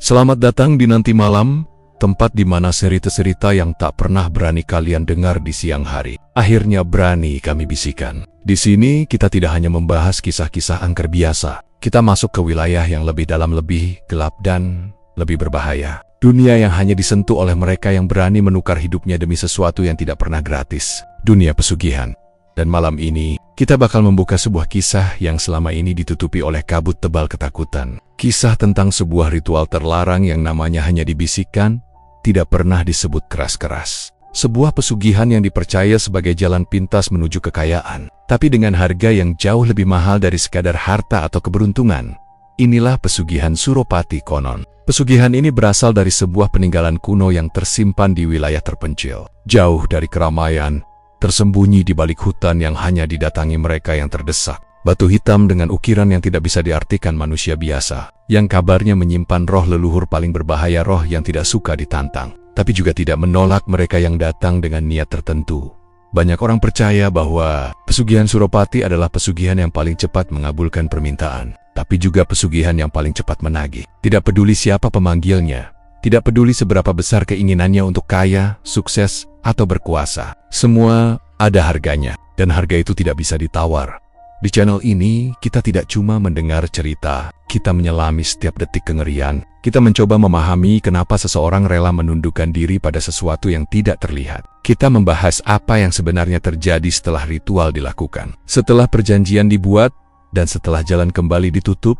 Selamat datang di Nanti Malam, tempat di mana cerita-cerita yang tak pernah berani kalian dengar di siang hari, akhirnya berani kami bisikan. Di sini kita tidak hanya membahas kisah-kisah angker biasa, kita masuk ke wilayah yang lebih dalam, lebih gelap dan lebih berbahaya. Dunia yang hanya disentuh oleh mereka yang berani menukar hidupnya demi sesuatu yang tidak pernah gratis. Dunia pesugihan. Dan malam ini, kita bakal membuka sebuah kisah yang selama ini ditutupi oleh kabut tebal ketakutan. Kisah tentang sebuah ritual terlarang yang namanya hanya dibisikkan, tidak pernah disebut keras-keras. Sebuah pesugihan yang dipercaya sebagai jalan pintas menuju kekayaan, tapi dengan harga yang jauh lebih mahal dari sekadar harta atau keberuntungan. Inilah pesugihan Suropati konon. Pesugihan ini berasal dari sebuah peninggalan kuno yang tersimpan di wilayah terpencil, jauh dari keramaian, tersembunyi di balik hutan yang hanya didatangi mereka yang terdesak. Batu hitam dengan ukiran yang tidak bisa diartikan manusia biasa, yang kabarnya menyimpan roh leluhur paling berbahaya, roh yang tidak suka ditantang, tapi juga tidak menolak mereka yang datang dengan niat tertentu. Banyak orang percaya bahwa pesugihan Suropati adalah pesugihan yang paling cepat mengabulkan permintaan, tapi juga pesugihan yang paling cepat menagih. Tidak peduli siapa pemanggilnya, tidak peduli seberapa besar keinginannya untuk kaya, sukses, atau berkuasa. Semua ada harganya, dan harga itu tidak bisa ditawar. Di channel ini, kita tidak cuma mendengar cerita, kita menyelami setiap detik kengerian. Kita mencoba memahami kenapa seseorang rela menundukkan diri pada sesuatu yang tidak terlihat. Kita membahas apa yang sebenarnya terjadi setelah ritual dilakukan, setelah perjanjian dibuat, dan setelah jalan kembali ditutup.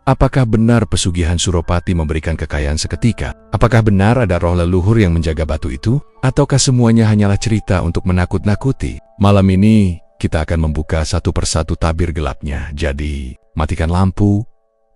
Apakah benar pesugihan Suropati memberikan kekayaan seketika? Apakah benar ada roh leluhur yang menjaga batu itu? Ataukah semuanya hanyalah cerita untuk menakut-nakuti? Malam ini, kita akan membuka satu persatu tabir gelapnya. Jadi, matikan lampu,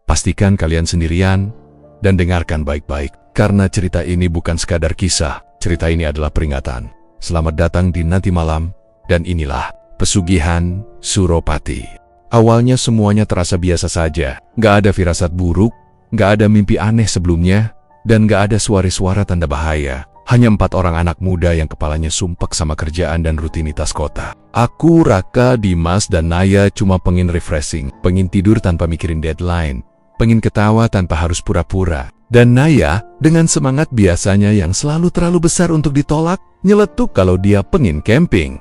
pastikan kalian sendirian, dan dengarkan baik-baik. Karena cerita ini bukan sekadar kisah, cerita ini adalah peringatan. Selamat datang di Nanti Malam, dan inilah pesugihan Suropati. Awalnya semuanya terasa biasa saja, gak ada firasat buruk, gak ada mimpi aneh sebelumnya, dan gak ada suara-suara tanda bahaya. Hanya 4 orang anak muda yang kepalanya sumpek sama kerjaan dan rutinitas kota. Aku, Raka, Dimas, dan Naya cuma pengen refreshing, pengen tidur tanpa mikirin deadline, pengen ketawa tanpa harus pura-pura. Dan Naya, dengan semangat biasanya yang selalu terlalu besar untuk ditolak, nyeletuk kalau dia pengen camping.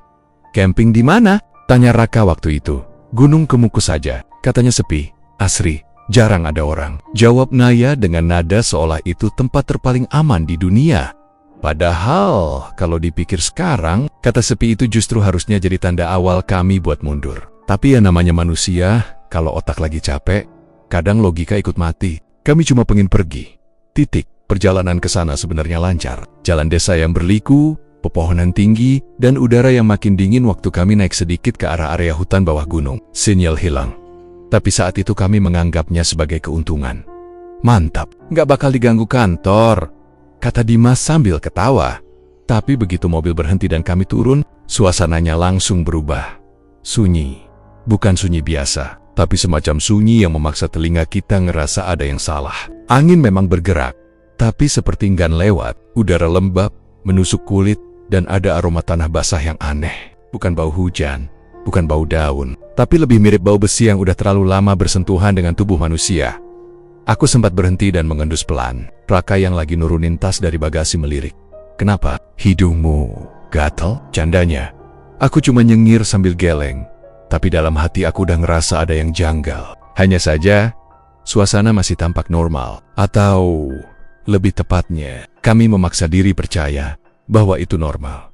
Camping di mana? Tanya Raka waktu itu. Gunung Kemuku saja, katanya sepi, asri, jarang ada orang. Jawab Naya dengan nada seolah itu tempat terpaling aman di dunia. Padahal, kalau dipikir sekarang, kata sepi itu justru harusnya jadi tanda awal kami buat mundur. Tapi ya namanya manusia, kalau otak lagi capek, kadang logika ikut mati. Kami cuma pengen pergi. Titik. Perjalanan ke sana sebenarnya lancar. Jalan desa yang berliku, pepohonan tinggi, dan udara yang makin dingin waktu kami naik sedikit ke arah area hutan bawah gunung. Sinyal hilang. Tapi saat itu kami menganggapnya sebagai keuntungan. Mantap, nggak bakal diganggu kantor, kata Dimas sambil ketawa. Tapi begitu mobil berhenti dan kami turun, suasananya langsung berubah. Sunyi. Bukan sunyi biasa, tapi semacam sunyi yang memaksa telinga kita ngerasa ada yang salah. Angin memang bergerak, tapi seperti enggan lewat. Udara lembab, menusuk kulit, dan ada aroma tanah basah yang aneh. Bukan bau hujan, bukan bau daun, tapi lebih mirip bau besi yang udah terlalu lama bersentuhan dengan tubuh manusia. Aku sempat berhenti dan mengendus pelan. Raka yang lagi nurunin tas dari bagasi melirik. Kenapa? Hidungmu gatal? Candanya. Aku cuma nyengir sambil geleng. Tapi dalam hati aku udah ngerasa ada yang janggal. Hanya saja, suasana masih tampak normal. Atau, lebih tepatnya, kami memaksa diri percaya bahwa itu normal.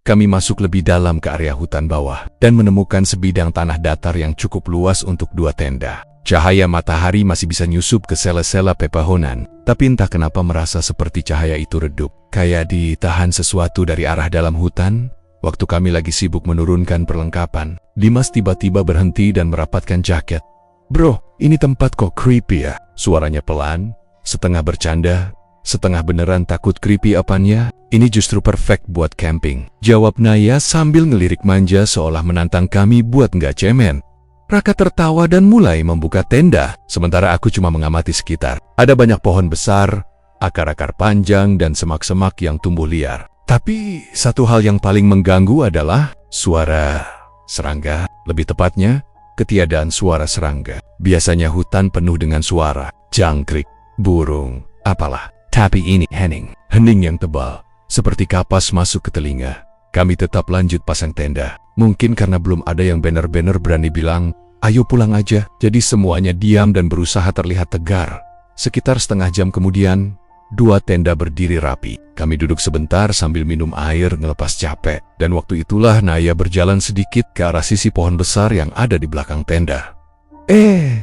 Kami masuk lebih dalam ke area hutan bawah dan menemukan sebidang tanah datar yang cukup luas untuk 2 tenda. Cahaya matahari masih bisa nyusup ke sela-sela pepohonan, tapi entah kenapa merasa seperti cahaya itu redup, kayak ditahan sesuatu dari arah dalam hutan. Waktu kami lagi sibuk menurunkan perlengkapan, Dimas tiba-tiba berhenti dan merapatkan jaket. Bro, ini tempat kok creepy ya? Suaranya pelan, setengah bercanda, setengah beneran takut. Creepy apanya? Ini justru perfect buat camping, jawab Naya sambil ngelirik manja seolah menantang kami buat nggak cemen. Raka tertawa dan mulai membuka tenda, sementara aku cuma mengamati sekitar. Ada banyak pohon besar, akar-akar panjang, dan semak-semak yang tumbuh liar. Tapi satu hal yang paling mengganggu adalah suara serangga, lebih tepatnya ketiadaan suara serangga. Biasanya hutan penuh dengan suara jangkrik, burung, Apalah, tapi ini hening yang tebal, seperti kapas masuk ke telinga. Kami tetap lanjut pasang tenda. Mungkin karena belum ada yang benar-benar berani bilang, ayo pulang aja. Jadi semuanya diam dan berusaha terlihat tegar. Sekitar setengah jam kemudian, 2 tenda berdiri rapi. Kami duduk sebentar sambil minum air ngelepas capek. Dan waktu itulah Naya berjalan sedikit ke arah sisi pohon besar yang ada di belakang tenda.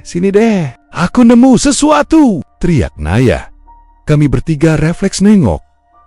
Sini deh, aku nemu sesuatu, teriak Naya. Kami bertiga refleks nengok.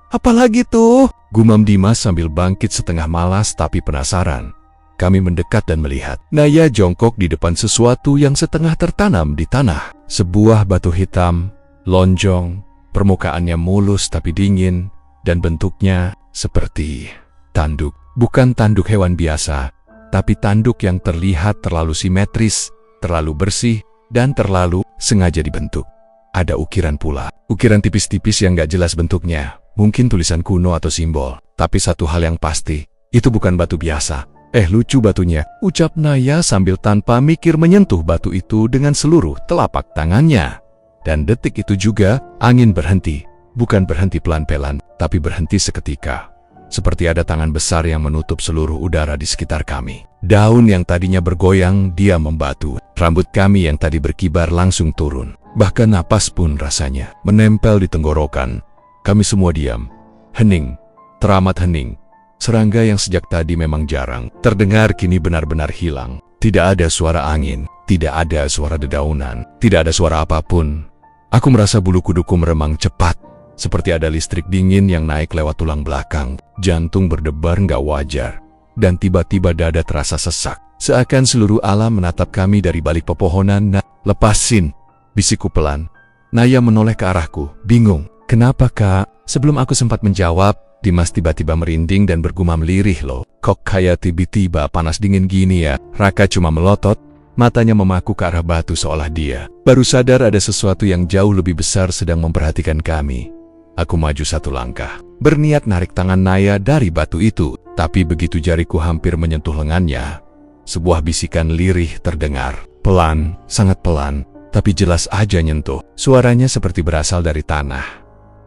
Apalagi tuh? Gumam Dimas sambil bangkit setengah malas tapi penasaran. Kami mendekat dan melihat. Naya jongkok di depan sesuatu yang setengah tertanam di tanah. Sebuah batu hitam, lonjong, permukaannya mulus tapi dingin, dan bentuknya seperti tanduk. Bukan tanduk hewan biasa, tapi tanduk yang terlihat terlalu simetris, terlalu bersih, dan terlalu sengaja dibentuk. Ada ukiran pula. Ukiran tipis-tipis yang gak jelas bentuknya. Mungkin tulisan kuno atau simbol. Tapi satu hal yang pasti, itu bukan batu biasa. Lucu batunya, ucap Naya sambil tanpa mikir menyentuh batu itu dengan seluruh telapak tangannya. Dan detik itu juga, angin berhenti. Bukan berhenti pelan-pelan, tapi berhenti seketika. Seperti ada tangan besar yang menutup seluruh udara di sekitar kami. Daun yang tadinya bergoyang, dia membatu. Rambut kami yang tadi berkibar langsung turun. Bahkan napas pun rasanya menempel di tenggorokan. Kami semua diam, hening, teramat hening. Serangga yang sejak tadi memang jarang terdengar kini benar-benar hilang. Tidak ada suara angin, tidak ada suara dedaunan, tidak ada suara apapun. Aku merasa bulu kuduku meremang cepat, seperti ada listrik dingin yang naik lewat tulang belakang. Jantung berdebar nggak wajar, dan tiba-tiba dada terasa sesak. Seakan seluruh alam menatap kami dari balik pepohonan. Lepasin, bisikku pelan. Naya menoleh ke arahku, bingung. Kenapa kak? Sebelum aku sempat menjawab, Dimas tiba-tiba merinding dan bergumam lirih loh. Kok kayak tiba-tiba panas dingin gini ya? Raka cuma melotot, matanya memaku ke arah batu seolah dia baru sadar ada sesuatu yang jauh lebih besar sedang memperhatikan kami. Aku maju 1 langkah, berniat narik tangan Naya dari batu itu. Tapi begitu jariku hampir menyentuh lengannya, sebuah bisikan lirih terdengar. Pelan, sangat pelan, tapi jelas aja nyentuh. Suaranya seperti berasal dari tanah.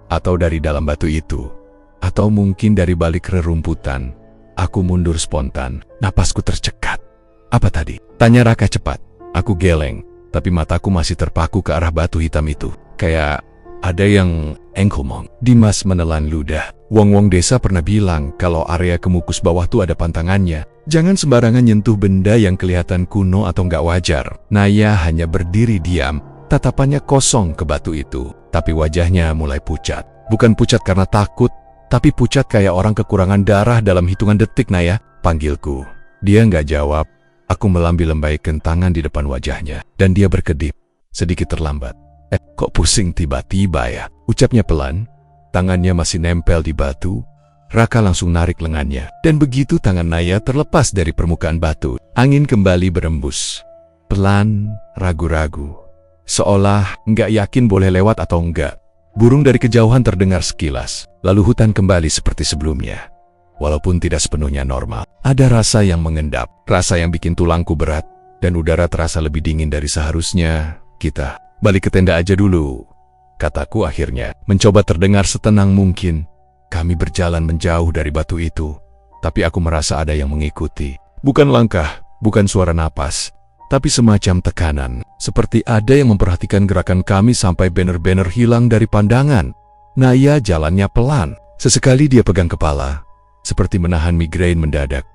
Atau dari dalam batu itu, atau mungkin dari balik rerumputan. Aku mundur spontan, napasku tercekat. Apa tadi? Tanya Raka cepat. Aku geleng, tapi mataku masih terpaku ke arah batu hitam itu. Kayak ada yang engkomong. Dimas menelan ludah. Wong-wong desa pernah bilang kalau area kemukus bawah tuh ada pantangannya. Jangan sembarangan nyentuh benda yang kelihatan kuno atau nggak wajar. Naya hanya berdiri diam, tatapannya kosong ke batu itu. Tapi wajahnya mulai pucat. Bukan pucat karena takut, tapi pucat kayak orang kekurangan darah dalam hitungan detik. Naya, panggilku. Dia nggak jawab. Aku melambai-lambaikan tangan di depan wajahnya, dan dia berkedip, sedikit terlambat. Kok pusing tiba-tiba ya? Ucapnya pelan, tangannya masih nempel di batu. Raka langsung narik lengannya, dan begitu tangan Naya terlepas dari permukaan batu, angin kembali berembus. Pelan, ragu-ragu. Seolah nggak yakin boleh lewat atau enggak. Burung dari kejauhan terdengar sekilas, lalu hutan kembali seperti sebelumnya. Walaupun tidak sepenuhnya normal, ada rasa yang mengendap, rasa yang bikin tulangku berat, dan udara terasa lebih dingin dari seharusnya. Kita balik ke tenda aja dulu, kataku akhirnya, mencoba terdengar setenang mungkin. Kami berjalan menjauh dari batu itu, tapi aku merasa ada yang mengikuti. Bukan langkah, bukan suara napas, tapi semacam tekanan, seperti ada yang memperhatikan gerakan kami sampai benar-benar hilang dari pandangan. Naya jalannya pelan, sesekali dia pegang kepala, seperti menahan migrain mendadak.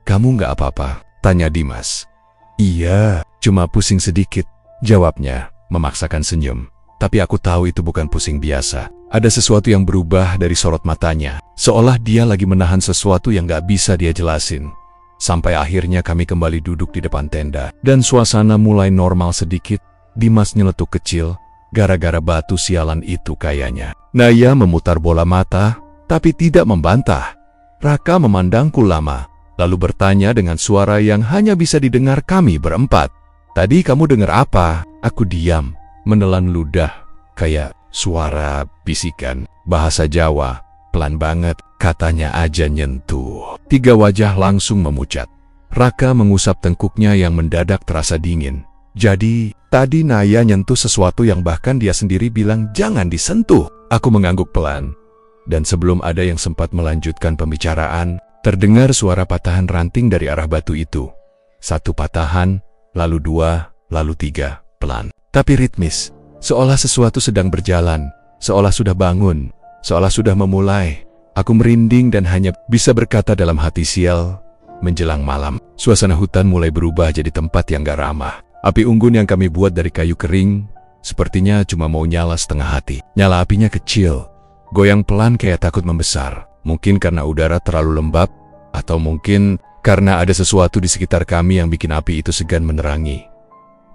Kamu nggak apa-apa? Tanya Dimas. Iya, cuma pusing sedikit, jawabnya, memaksakan senyum. Tapi aku tahu itu bukan pusing biasa. Ada sesuatu yang berubah dari sorot matanya, seolah dia lagi menahan sesuatu yang nggak bisa dia jelasin. Sampai akhirnya kami kembali duduk di depan tenda, dan suasana mulai normal sedikit. Dimas nyeletuk kecil, gara-gara batu sialan itu kayaknya. Naya memutar bola mata, tapi tidak membantah. Raka memandangku lama, lalu bertanya dengan suara yang hanya bisa didengar kami berempat. Tadi kamu dengar apa? Aku diam, menelan ludah, kayak suara bisikan, bahasa Jawa, pelan banget. Katanya aja nyentuh. 3 wajah langsung memucat. Raka mengusap tengkuknya yang mendadak terasa dingin. Jadi, tadi Naya nyentuh sesuatu yang bahkan dia sendiri bilang jangan disentuh. Aku mengangguk pelan. Dan sebelum ada yang sempat melanjutkan pembicaraan, terdengar suara patahan ranting dari arah batu itu. Satu patahan, lalu dua, lalu tiga, pelan. Tapi ritmis, seolah sesuatu sedang berjalan, seolah sudah bangun, seolah sudah memulai. Aku merinding dan hanya bisa berkata dalam hati, sial. Menjelang malam, suasana hutan mulai berubah jadi tempat yang gak ramah. Api unggun yang kami buat dari kayu kering, sepertinya cuma mau nyala setengah hati. Nyala apinya kecil, goyang pelan kayak takut membesar. Mungkin karena udara terlalu lembab, atau mungkin karena ada sesuatu di sekitar kami yang bikin api itu segan menerangi.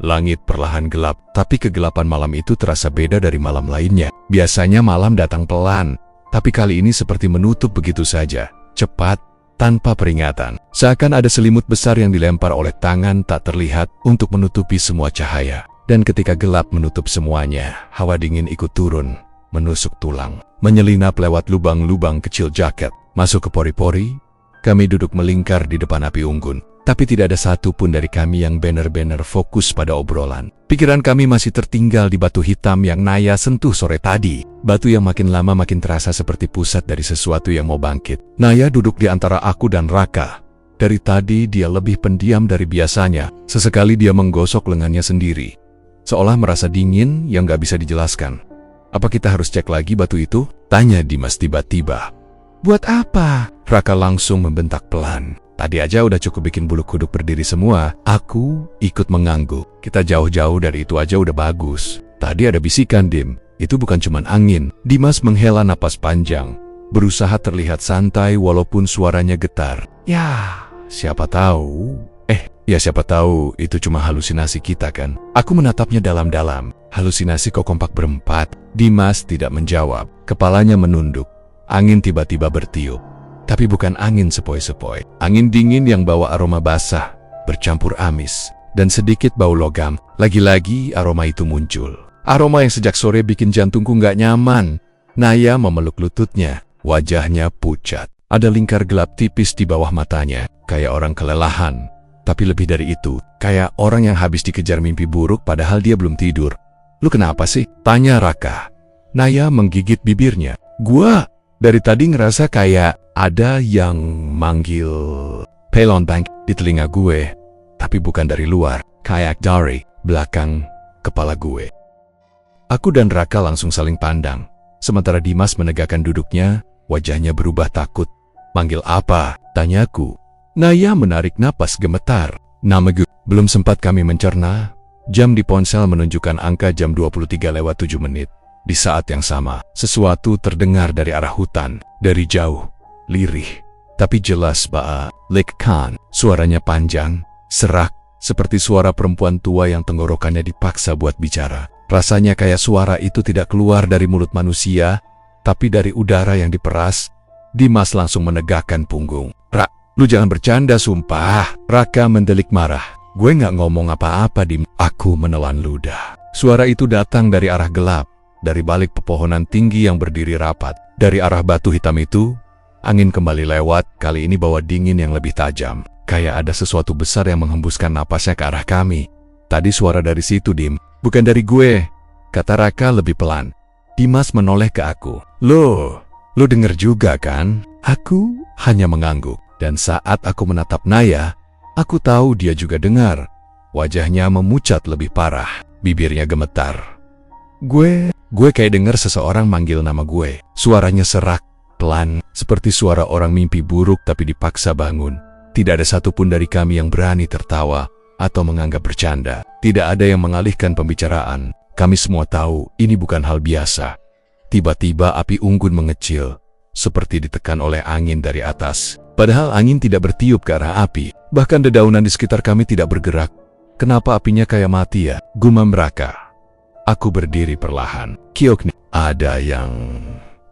Langit perlahan gelap, tapi kegelapan malam itu terasa beda dari malam lainnya. Biasanya malam datang pelan, tapi kali ini seperti menutup begitu saja, cepat, tanpa peringatan. Seakan ada selimut besar yang dilempar oleh tangan tak terlihat untuk menutupi semua cahaya. Dan ketika gelap menutup semuanya, hawa dingin ikut turun, menusuk tulang, menyelinap lewat lubang-lubang kecil jaket, masuk ke pori-pori. Kami duduk melingkar di depan api unggun. Tapi tidak ada satu pun dari kami yang benar-benar fokus pada obrolan. Pikiran kami masih tertinggal di batu hitam yang Naya sentuh sore tadi. Batu yang makin lama makin terasa seperti pusat dari sesuatu yang mau bangkit. Naya duduk di antara aku dan Raka. Dari tadi dia lebih pendiam dari biasanya. Sesekali dia menggosok lengannya sendiri, seolah merasa dingin yang gak bisa dijelaskan. Apa kita harus cek lagi batu itu? Tanya Dimas tiba-tiba. Buat apa? Raka langsung membentak pelan. Tadi aja udah cukup bikin bulu kuduk berdiri semua. Aku ikut mengangguk. Kita jauh-jauh dari itu aja udah bagus. Tadi ada bisikan, Dim. Itu bukan cuman angin. Dimas menghela napas panjang, berusaha terlihat santai walaupun suaranya getar. Ya, siapa tahu. Siapa tahu itu cuma halusinasi kita kan? Aku menatapnya dalam-dalam. Halusinasi kok kompak berempat? Dimas tidak menjawab. Kepalanya menunduk. Angin tiba-tiba bertiup. Tapi bukan angin sepoi-sepoi. Angin dingin yang bawa aroma basah, bercampur amis, dan sedikit bau logam. Lagi-lagi aroma itu muncul. Aroma yang sejak sore bikin jantungku nggak nyaman. Naya memeluk lututnya, wajahnya pucat. Ada lingkar gelap tipis di bawah matanya, kayak orang kelelahan. Tapi lebih dari itu, kayak orang yang habis dikejar mimpi buruk padahal dia belum tidur. Lu kenapa sih? Tanya Raka. Naya menggigit bibirnya. Gua dari tadi ngerasa kayak ada yang manggil Pelon Bank di telinga gue, tapi bukan dari luar, kayak dari belakang kepala gue. Aku dan Raka langsung saling pandang, sementara Dimas menegakkan duduknya, wajahnya berubah takut. Manggil apa? Tanyaku. Naya menarik napas gemetar. Nama gue. Belum sempat kami mencerna, jam di ponsel menunjukkan angka jam 23:07. Di saat yang sama, sesuatu terdengar dari arah hutan, dari jauh. Lirih, tapi jelas Lek Khan. Suaranya panjang, serak, seperti suara perempuan tua yang tenggorokannya dipaksa buat bicara. Rasanya kayak suara itu tidak keluar dari mulut manusia, tapi dari udara yang diperas. Dimas langsung menegakkan punggung. Lu jangan bercanda sumpah. Raka mendelik marah. Gue gak ngomong apa-apa, Dim. Aku menelan ludah. Suara itu datang dari arah gelap, dari balik pepohonan tinggi yang berdiri rapat. Dari arah batu hitam itu, angin kembali lewat, kali ini bawa dingin yang lebih tajam. Kayak ada sesuatu besar yang menghembuskan napasnya ke arah kami. Tadi suara dari situ, Dim. Bukan dari gue, kata Raka lebih pelan. Dimas menoleh ke aku. Lu denger juga kan? Aku hanya mengangguk. Dan saat aku menatap Naya, aku tahu dia juga dengar. Wajahnya memucat lebih parah, bibirnya gemetar. Gue kayak dengar seseorang manggil nama gue. Suaranya serak, pelan, seperti suara orang mimpi buruk tapi dipaksa bangun. Tidak ada satupun dari kami yang berani tertawa atau menganggap bercanda. Tidak ada yang mengalihkan pembicaraan. Kami semua tahu ini bukan hal biasa. Tiba-tiba api unggun mengecil, seperti ditekan oleh angin dari atas. Padahal angin tidak bertiup ke arah api. Bahkan dedaunan di sekitar kami tidak bergerak. Kenapa apinya kayak mati ya? Gumam Raka. Aku berdiri perlahan. Kiok nih, ada yang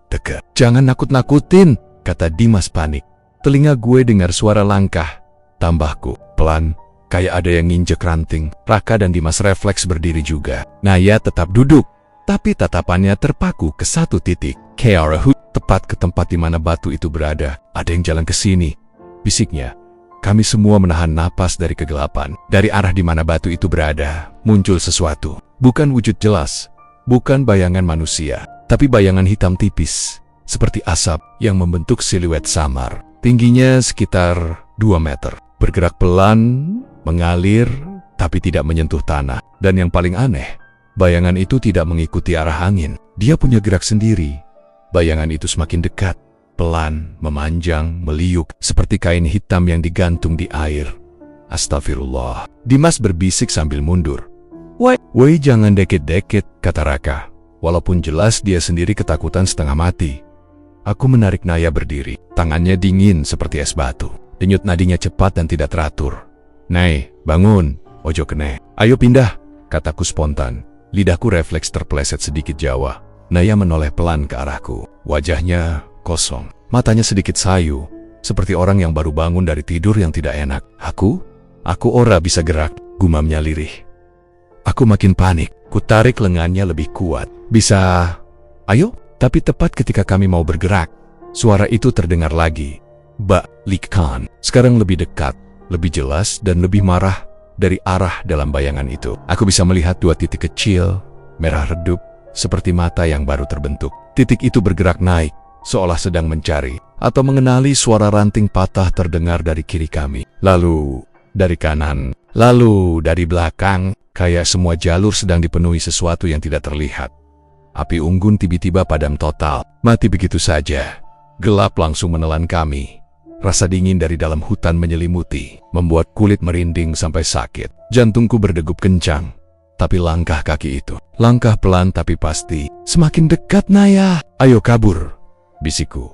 dekat. Jangan nakut-nakutin, kata Dimas panik. Telinga gue dengar suara langkah. Tambahku, pelan, kayak ada yang nginjek ranting. Raka dan Dimas refleks berdiri juga. Naya tetap duduk, tapi tatapannya terpaku ke satu titik. Kearahu, tepat ke tempat di mana batu itu berada. Ada yang jalan ke sini, bisiknya. Kami semua menahan napas dari kegelapan. Dari arah di mana batu itu berada, muncul sesuatu. Bukan wujud jelas, bukan bayangan manusia, tapi bayangan hitam tipis, seperti asap yang membentuk siluet samar. Tingginya sekitar 2 meter. Bergerak pelan, mengalir, tapi tidak menyentuh tanah. Dan yang paling aneh, bayangan itu tidak mengikuti arah angin. Dia punya gerak sendiri. Bayangan itu semakin dekat. Pelan, memanjang, meliuk, seperti kain hitam yang digantung di air. Astagfirullah. Dimas berbisik sambil mundur. Woi, jangan deket-deket, kata Raka. Walaupun jelas dia sendiri ketakutan setengah mati. Aku menarik Naya berdiri. Tangannya dingin seperti es batu. Denyut nadinya cepat dan tidak teratur. Nay, bangun. Ojo kene. Ayo pindah, kataku spontan. Lidahku refleks terpeleset sedikit Jawa. Naya menoleh pelan ke arahku. Wajahnya kosong, matanya sedikit sayu, seperti orang yang baru bangun dari tidur yang tidak enak. Aku ora bisa gerak, gumamnya lirih. Aku makin panik, ku tarik lengannya lebih kuat. Bisa, ayo? Tapi tepat ketika kami mau bergerak, suara itu terdengar lagi. Balikan. Sekarang lebih dekat, lebih jelas dan lebih marah dari arah dalam bayangan itu. Aku bisa melihat 2 titik kecil, merah redup, seperti mata yang baru terbentuk. Titik itu bergerak naik, seolah sedang mencari atau mengenali. Suara ranting patah terdengar dari kiri kami, lalu dari kanan, lalu dari belakang, kayak semua jalur sedang dipenuhi sesuatu yang tidak terlihat. Api unggun tiba-tiba padam total, mati begitu saja. Gelap langsung menelan kami. Rasa dingin dari dalam hutan menyelimuti, membuat kulit merinding sampai sakit. Jantungku berdegup kencang. Tapi langkah kaki itu, langkah pelan tapi pasti, semakin dekat. Naya, ayo kabur, bisikku.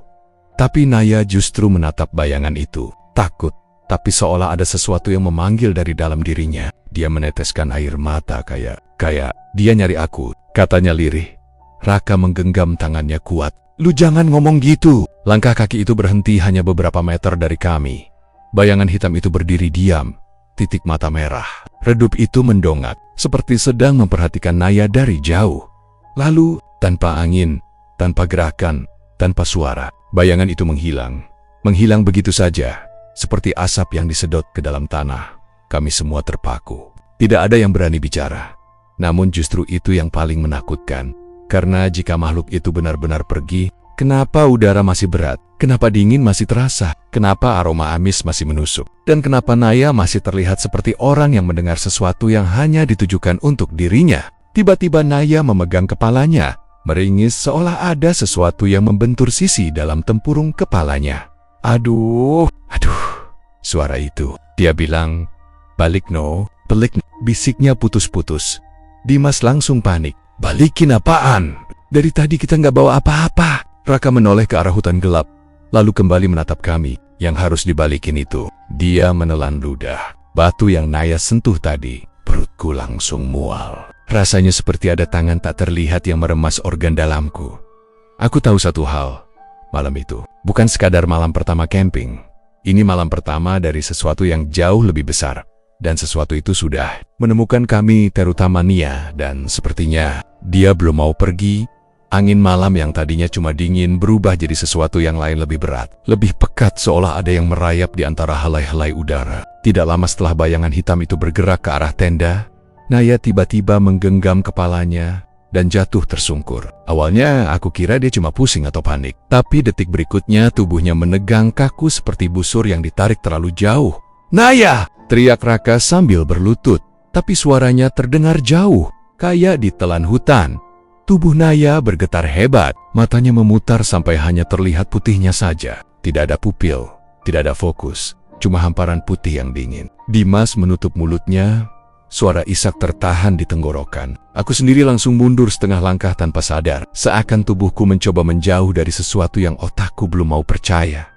Tapi Naya justru menatap bayangan itu, takut, tapi seolah ada sesuatu yang memanggil dari dalam dirinya. Dia meneteskan air mata kayak dia nyari aku, katanya lirih. Raka menggenggam tangannya kuat. Lu jangan ngomong gitu. Langkah kaki itu berhenti hanya beberapa meter dari kami. Bayangan hitam itu berdiri diam, titik mata merah redup itu mendongak, seperti sedang memperhatikan Naya dari jauh. Lalu, tanpa angin, tanpa gerakan, tanpa suara, bayangan itu menghilang. Menghilang begitu saja, seperti asap yang disedot ke dalam tanah. Kami semua terpaku. Tidak ada yang berani bicara. Namun justru itu yang paling menakutkan. Karena jika makhluk itu benar-benar pergi, kenapa udara masih berat? Kenapa dingin masih terasa? Kenapa aroma amis masih menusuk? Dan kenapa Naya masih terlihat seperti orang yang mendengar sesuatu yang hanya ditujukan untuk dirinya? Tiba-tiba Naya memegang kepalanya, meringis seolah ada sesuatu yang membentur sisi dalam tempurung kepalanya. Aduh, suara itu. Dia bilang, balik no, pelik, bisiknya putus-putus. Dimas langsung panik. Balikin apaan? Dari tadi kita nggak bawa apa-apa. Raka menoleh ke arah hutan gelap, lalu kembali menatap kami. Yang harus dibalikin itu. Dia menelan ludah. Batu yang Naya sentuh tadi, perutku langsung mual. Rasanya seperti ada tangan tak terlihat yang meremas organ dalamku. Aku tahu satu hal. Malam itu bukan sekadar malam pertama camping. Ini malam pertama dari sesuatu yang jauh lebih besar. Dan sesuatu itu sudah menemukan kami, terutama Nia, dan sepertinya dia belum mau pergi. Angin malam yang tadinya cuma dingin berubah jadi sesuatu yang lain, lebih berat, lebih pekat, seolah ada yang merayap di antara helai-helai udara. Tidak lama setelah bayangan hitam itu bergerak ke arah tenda, Naya tiba-tiba menggenggam kepalanya dan jatuh tersungkur. Awalnya aku kira dia cuma pusing atau panik, tapi detik berikutnya tubuhnya menegang kaku seperti busur yang ditarik terlalu jauh. Naya! Teriak Raka sambil berlutut, tapi suaranya terdengar jauh, kayak ditelan hutan. Tubuh Naya bergetar hebat, matanya memutar sampai hanya terlihat putihnya saja. Tidak ada pupil, tidak ada fokus, cuma hamparan putih yang dingin. Dimas menutup mulutnya, suara isak tertahan di tenggorokan. Aku sendiri langsung mundur setengah langkah tanpa sadar, seakan tubuhku mencoba menjauh dari sesuatu yang otakku belum mau percaya.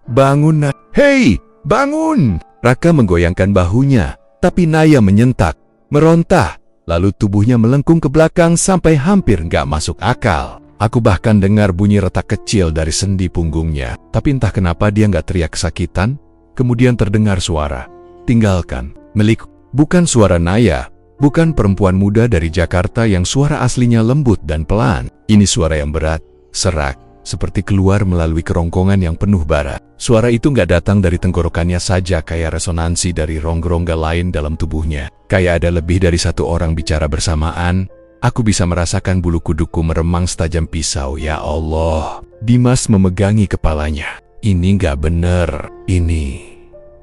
Bangun, Naya! Hei, bangun! Raka menggoyangkan bahunya, tapi Naya menyentak, merontah, lalu tubuhnya melengkung ke belakang sampai hampir nggak masuk akal. Aku bahkan dengar bunyi retak kecil dari sendi punggungnya, tapi entah kenapa dia nggak teriak kesakitan. Kemudian terdengar suara, tinggalkan, milik. Bukan suara Naya, bukan perempuan muda dari Jakarta yang suara aslinya lembut dan pelan. Ini suara yang berat, serak, seperti keluar melalui kerongkongan yang penuh bara. Suara itu nggak datang dari tenggorokannya saja, kayak resonansi dari rongga-rongga lain dalam tubuhnya. Kayak ada lebih dari satu orang bicara bersamaan. Aku bisa merasakan bulu kuduku meremang setajam pisau. Ya Allah. Dimas memegangi kepalanya. Ini nggak bener. Ini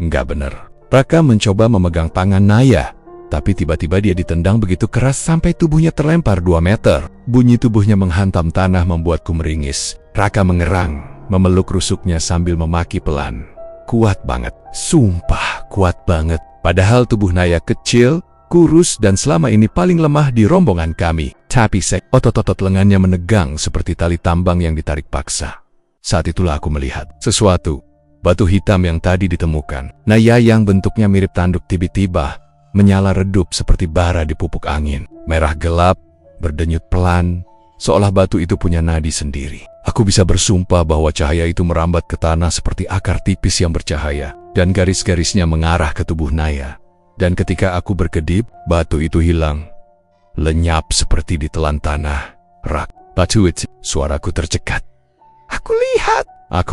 nggak bener. Raka mencoba memegang tangan Naya, tapi tiba-tiba dia ditendang begitu keras sampai tubuhnya terlempar 2 meter. Bunyi tubuhnya menghantam tanah membuatku meringis. Raka mengerang, memeluk rusuknya sambil memaki pelan. Kuat banget. Sumpah, kuat banget. Padahal tubuh Naya kecil, kurus, dan selama ini paling lemah di rombongan kami. Tapi otot-otot lengannya menegang seperti tali tambang yang ditarik paksa. Saat itulah aku melihat sesuatu. Batu hitam yang tadi ditemukan, Naya yang bentuknya mirip tanduk tiba-tiba menyala redup seperti bara di pupuk angin. Merah gelap, berdenyut pelan, seolah batu itu punya nadi sendiri. Aku bisa bersumpah bahwa cahaya itu merambat ke tanah seperti akar tipis yang bercahaya, dan garis-garisnya mengarah ke tubuh Naya. Dan ketika aku berkedip, batu itu hilang. Lenyap seperti ditelan tanah. Rak, batu itu, suaraku tercekat. Aku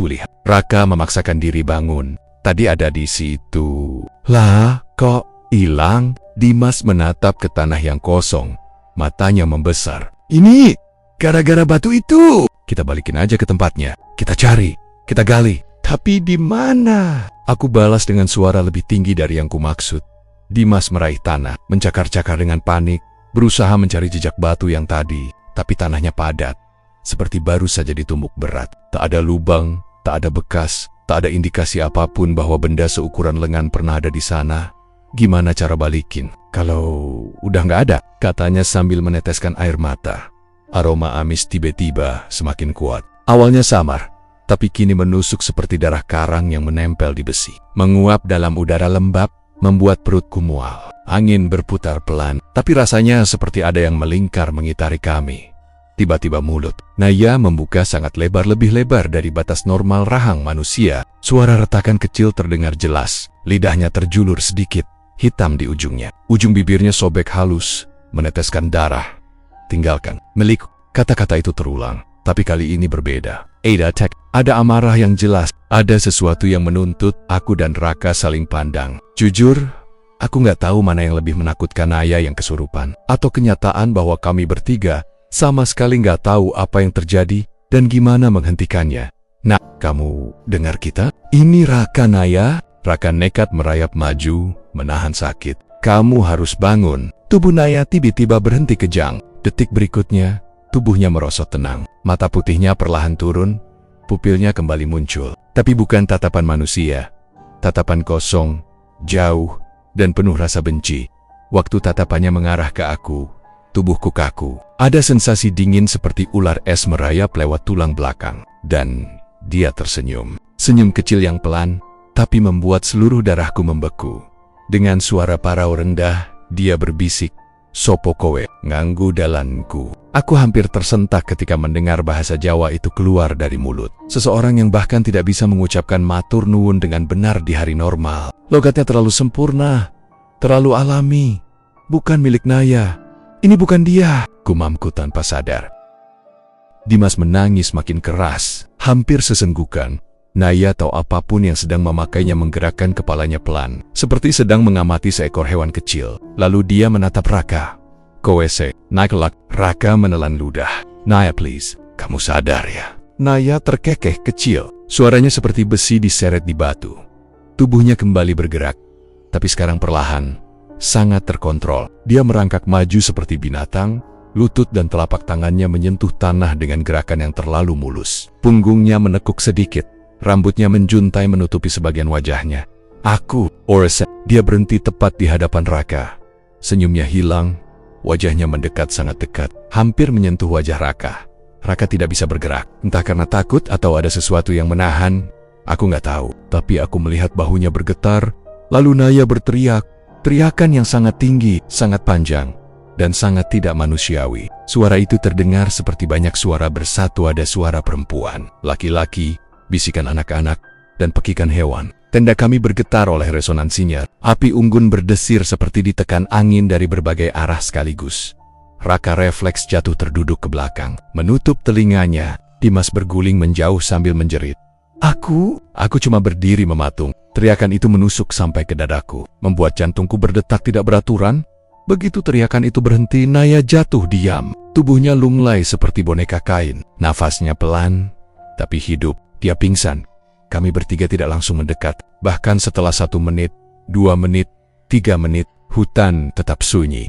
lihat. Raka memaksakan diri bangun. Tadi ada di situ. Lah, kok hilang? Dimas menatap ke tanah yang kosong. Matanya membesar. Ini gara-gara batu itu. Kita balikin aja ke tempatnya. Kita cari, kita gali. Tapi di mana? Aku balas dengan suara lebih tinggi dari yang kumaksud. Dimas meraih tanah, mencakar-cakar dengan panik, berusaha mencari jejak batu yang tadi, tapi tanahnya padat. Seperti baru saja ditumbuk berat. Tak ada lubang, tak ada bekas, tak ada indikasi apapun bahwa benda seukuran lengan pernah ada di sana. Gimana cara balikin? Kalau udah nggak ada, katanya sambil meneteskan air mata. Aroma amis tiba-tiba semakin kuat. Awalnya samar, tapi kini menusuk seperti darah karang yang menempel di besi. Menguap dalam udara lembab, membuat perutku mual. Angin berputar pelan, tapi rasanya seperti ada yang melingkar mengitari kami. Tiba-tiba mulut Naya membuka sangat lebar, lebih lebar dari batas normal rahang manusia. Suara retakan kecil terdengar jelas. Lidahnya terjulur sedikit, hitam di ujungnya. Ujung bibirnya sobek halus, meneteskan darah. Tinggalkan, milikku. Kata-kata itu terulang, tapi kali ini berbeda. Ada amarah yang jelas. Ada sesuatu yang menuntut. Aku dan Raka saling pandang. Jujur, aku nggak tahu mana yang lebih menakutkan, Naya yang kesurupan, atau kenyataan bahwa kami bertiga sama sekali nggak tahu apa yang terjadi dan gimana menghentikannya. Nah, kamu dengar kita? Ini Raka, Naya. Raka nekat merayap maju, menahan sakit. Kamu harus bangun. Tubuh Naya tiba-tiba berhenti kejang. Detik berikutnya, tubuhnya merosot tenang. Mata putihnya perlahan turun, pupilnya kembali muncul. Tapi bukan tatapan manusia. Tatapan kosong, jauh, dan penuh rasa benci. Waktu tatapannya mengarah ke aku, tubuhku kaku. Ada sensasi dingin seperti ular es merayap lewat tulang belakang. Dan dia tersenyum. Senyum kecil yang pelan, tapi membuat seluruh darahku membeku. Dengan suara parau rendah, dia berbisik, "Sopo kowe, nganggu dalanku." Aku hampir tersentak ketika mendengar bahasa Jawa itu keluar dari mulut seseorang yang bahkan tidak bisa mengucapkan matur nuwun dengan benar di hari normal. Logatnya terlalu sempurna, terlalu alami. Bukan milik Naya. Ini bukan dia, gumamku tanpa sadar. Dimas menangis makin keras, hampir sesenggukan. Naya atau apapun yang sedang memakainya menggerakkan kepalanya pelan, seperti sedang mengamati seekor hewan kecil. Lalu dia menatap Raka. "Kowe naik." Raka menelan ludah. "Naya, please, kamu sadar ya?" Naya terkekeh kecil. Suaranya seperti besi diseret di batu. Tubuhnya kembali bergerak, tapi sekarang perlahan, sangat terkontrol. Dia merangkak maju seperti binatang, lutut dan telapak tangannya menyentuh tanah dengan gerakan yang terlalu mulus. Punggungnya menekuk sedikit, rambutnya menjuntai menutupi sebagian wajahnya. Dia berhenti tepat di hadapan Raka. Senyumnya hilang, wajahnya mendekat sangat dekat, hampir menyentuh wajah Raka. Raka tidak bisa bergerak, entah karena takut atau ada sesuatu yang menahan. Aku nggak tahu, tapi aku melihat bahunya bergetar, lalu Naya berteriak. Teriakan yang sangat tinggi, sangat panjang, dan sangat tidak manusiawi. Suara itu terdengar seperti banyak suara bersatu. Ada suara perempuan, laki-laki, bisikan anak-anak, dan pekikan hewan. Tenda kami bergetar oleh resonansinya. Api unggun berdesir seperti ditekan angin dari berbagai arah sekaligus. Raka refleks jatuh terduduk ke belakang, menutup telinganya. Dimas berguling menjauh sambil menjerit. Aku cuma berdiri mematung. Teriakan itu menusuk sampai ke dadaku, membuat jantungku berdetak tidak beraturan. Begitu teriakan itu berhenti, Naya jatuh diam. Tubuhnya lunglai seperti boneka kain. Nafasnya pelan, tapi hidup. Dia pingsan. Kami bertiga tidak langsung mendekat. Bahkan setelah 1 menit, 2 menit, 3 menit, hutan tetap sunyi.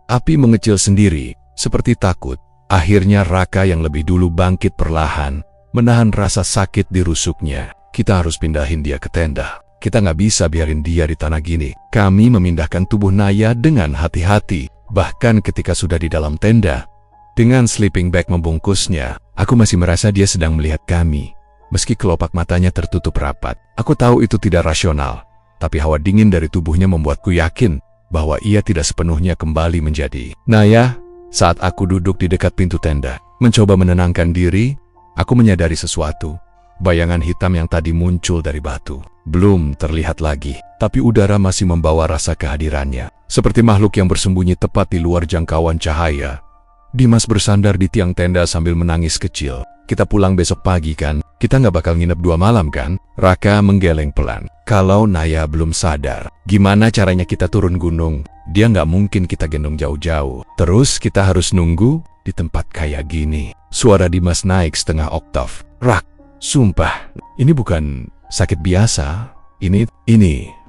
Api mengecil sendiri, seperti takut. Akhirnya Raka yang lebih dulu bangkit perlahan, menahan rasa sakit di rusuknya. Kita harus pindahin dia ke tenda. Kita nggak bisa biarin dia di tanah gini. Kami memindahkan tubuh Naya dengan hati-hati. Bahkan ketika sudah di dalam tenda, dengan sleeping bag membungkusnya, aku masih merasa dia sedang melihat kami. Meski kelopak matanya tertutup rapat, aku tahu itu tidak rasional. Tapi hawa dingin dari tubuhnya membuatku yakin bahwa ia tidak sepenuhnya kembali menjadi Naya. Saat aku duduk di dekat pintu tenda, mencoba menenangkan diri, aku menyadari sesuatu. Bayangan hitam yang tadi muncul dari batu belum terlihat lagi, tapi udara masih membawa rasa kehadirannya. Seperti makhluk yang bersembunyi tepat di luar jangkauan cahaya. Dimas bersandar di tiang tenda sambil menangis kecil. Kita pulang besok pagi kan? Kita nggak bakal nginep 2 malam kan? Raka menggeleng pelan. Kalau Naya belum sadar, gimana caranya kita turun gunung? Dia nggak mungkin kita gendong jauh-jauh. Terus kita harus nunggu di tempat kayak gini. Suara Dimas naik setengah oktav. Rak, sumpah, ini bukan sakit biasa. Ini,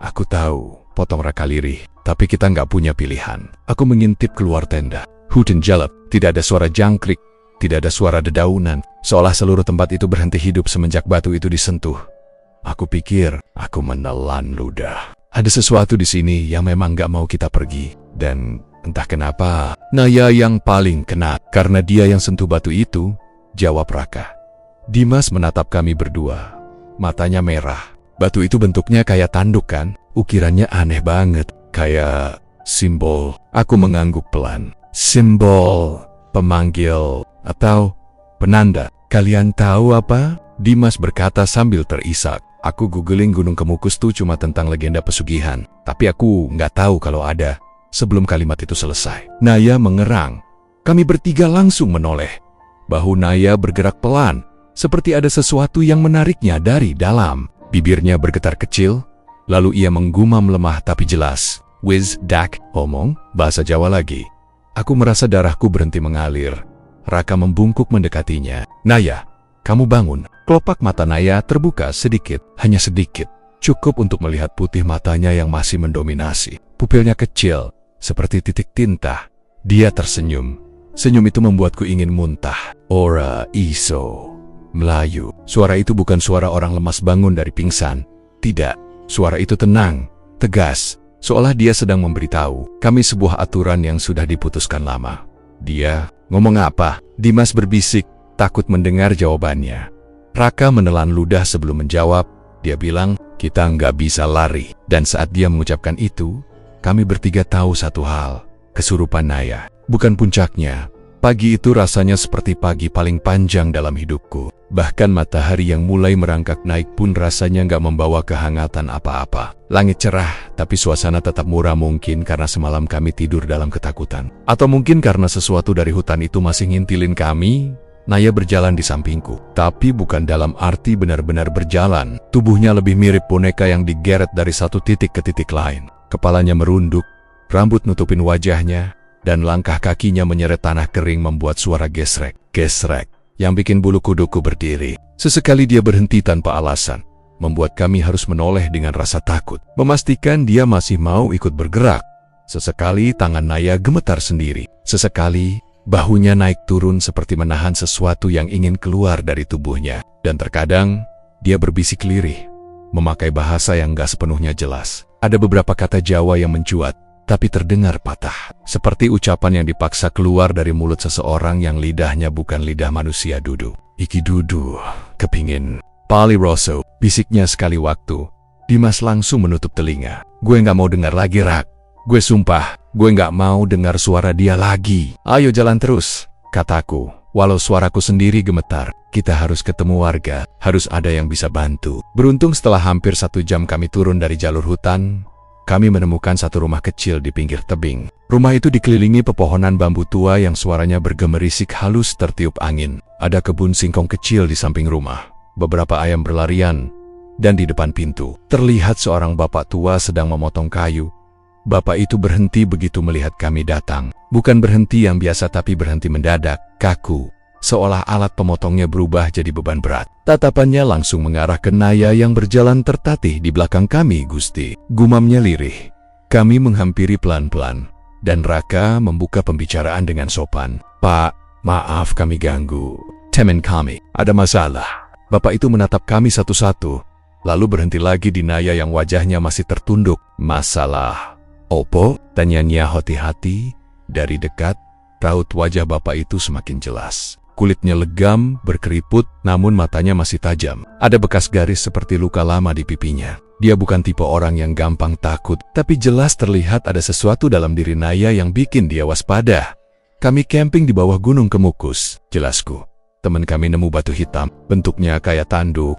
aku tahu, potong Raka lirih. Tapi kita nggak punya pilihan. Aku mengintip keluar tenda. Hutan gelap, tidak ada suara jangkrik, tidak ada suara dedaunan. Seolah seluruh tempat itu berhenti hidup semenjak batu itu disentuh. Aku pikir, aku menelan ludah. Ada sesuatu di sini yang memang gak mau kita pergi. Dan entah kenapa, Naya yang paling kena. Karena dia yang sentuh batu itu, jawab Raka. Dimas menatap kami berdua. Matanya merah. Batu itu bentuknya kayak tanduk kan? Ukirannya aneh banget. Kayak simbol. Aku mengangguk pelan. Simbol, pemanggil, atau penanda. Kalian tahu apa? Dimas berkata sambil terisak. Aku googling Gunung Kemukus tuh cuma tentang legenda pesugihan. Tapi aku nggak tahu kalau ada. Sebelum kalimat itu selesai, Naya mengerang. Kami bertiga langsung menoleh. Bahu Naya bergerak pelan, seperti ada sesuatu yang menariknya dari dalam. Bibirnya bergetar kecil, lalu ia menggumam lemah tapi jelas. Wiz, dak, omong, bahasa Jawa lagi. Aku merasa darahku berhenti mengalir. Raka membungkuk mendekatinya. Naya, kamu bangun. Kelopak mata Naya terbuka sedikit, hanya sedikit. Cukup untuk melihat putih matanya yang masih mendominasi. Pupilnya kecil, seperti titik tinta. Dia tersenyum. Senyum itu membuatku ingin muntah. Ora iso Melayu. Suara itu bukan suara orang lemas bangun dari pingsan. Tidak, suara itu tenang, tegas. Seolah dia sedang memberitahu kami sebuah aturan yang sudah diputuskan lama. Dia ngomong apa? Dimas berbisik, takut mendengar jawabannya. Raka menelan ludah sebelum menjawab. Dia bilang, kita nggak bisa lari. Dan saat dia mengucapkan itu, kami bertiga tahu satu hal. Kesurupan Naya. Bukan puncaknya. Pagi itu rasanya seperti pagi paling panjang dalam hidupku. Bahkan matahari yang mulai merangkak naik pun rasanya nggak membawa kehangatan apa-apa. Langit cerah, tapi suasana tetap murah mungkin karena semalam kami tidur dalam ketakutan. Atau mungkin karena sesuatu dari hutan itu masih ngintilin kami. Naya berjalan di sampingku, tapi bukan dalam arti benar-benar berjalan. Tubuhnya lebih mirip boneka yang digeret dari satu titik ke titik lain. Kepalanya merunduk, rambut nutupin wajahnya, dan langkah kakinya menyeret tanah kering membuat suara gesrek, gesrek, yang bikin bulu kuduku berdiri. Sesekali dia berhenti tanpa alasan, membuat kami harus menoleh dengan rasa takut, memastikan dia masih mau ikut bergerak. Sesekali tangan Naya gemetar sendiri, sesekali bahunya naik turun seperti menahan sesuatu yang ingin keluar dari tubuhnya. Dan terkadang, dia berbisik lirih, memakai bahasa yang gak sepenuhnya jelas. Ada beberapa kata Jawa yang mencuat, tapi terdengar patah. Seperti ucapan yang dipaksa keluar dari mulut seseorang yang lidahnya bukan lidah manusia. Dudu, iki dudu, kepingin. Pali Rosso, bisiknya sekali waktu. Dimas langsung menutup telinga. Gue gak mau dengar lagi, Rak. Gue sumpah, gue gak mau dengar suara dia lagi. Ayo jalan terus, kataku. Walau suaraku sendiri gemetar, kita harus ketemu warga, harus ada yang bisa bantu. Beruntung setelah hampir 1 jam kami turun dari jalur hutan, kami menemukan satu rumah kecil di pinggir tebing. Rumah itu dikelilingi pepohonan bambu tua yang suaranya bergemerisik halus tertiup angin. Ada kebun singkong kecil di samping rumah. Beberapa ayam berlarian. Dan di depan pintu, terlihat seorang bapak tua sedang memotong kayu. Bapak itu berhenti begitu melihat kami datang. Bukan berhenti yang biasa tapi berhenti mendadak, kaku. Seolah alat pemotongnya berubah jadi beban berat. Tatapannya langsung mengarah ke Naya yang berjalan tertatih di belakang kami, Gusti. Gumamnya lirih. Kami menghampiri pelan-pelan. Dan Raka membuka pembicaraan dengan sopan. Pak, maaf kami ganggu. Temen kami, ada masalah. Bapak itu menatap kami satu-satu. Lalu berhenti lagi di Naya yang wajahnya masih tertunduk. Masalah opo? Tanyanya hati-hati. Dari dekat, raut wajah bapak itu semakin jelas. Kulitnya legam, berkeriput, namun matanya masih tajam. Ada bekas garis seperti luka lama di pipinya. Dia bukan tipe orang yang gampang takut, tapi jelas terlihat ada sesuatu dalam diri Naya yang bikin dia waspada. Kami camping di bawah Gunung Kemukus, jelasku. Teman kami nemu batu hitam, bentuknya kayak tanduk.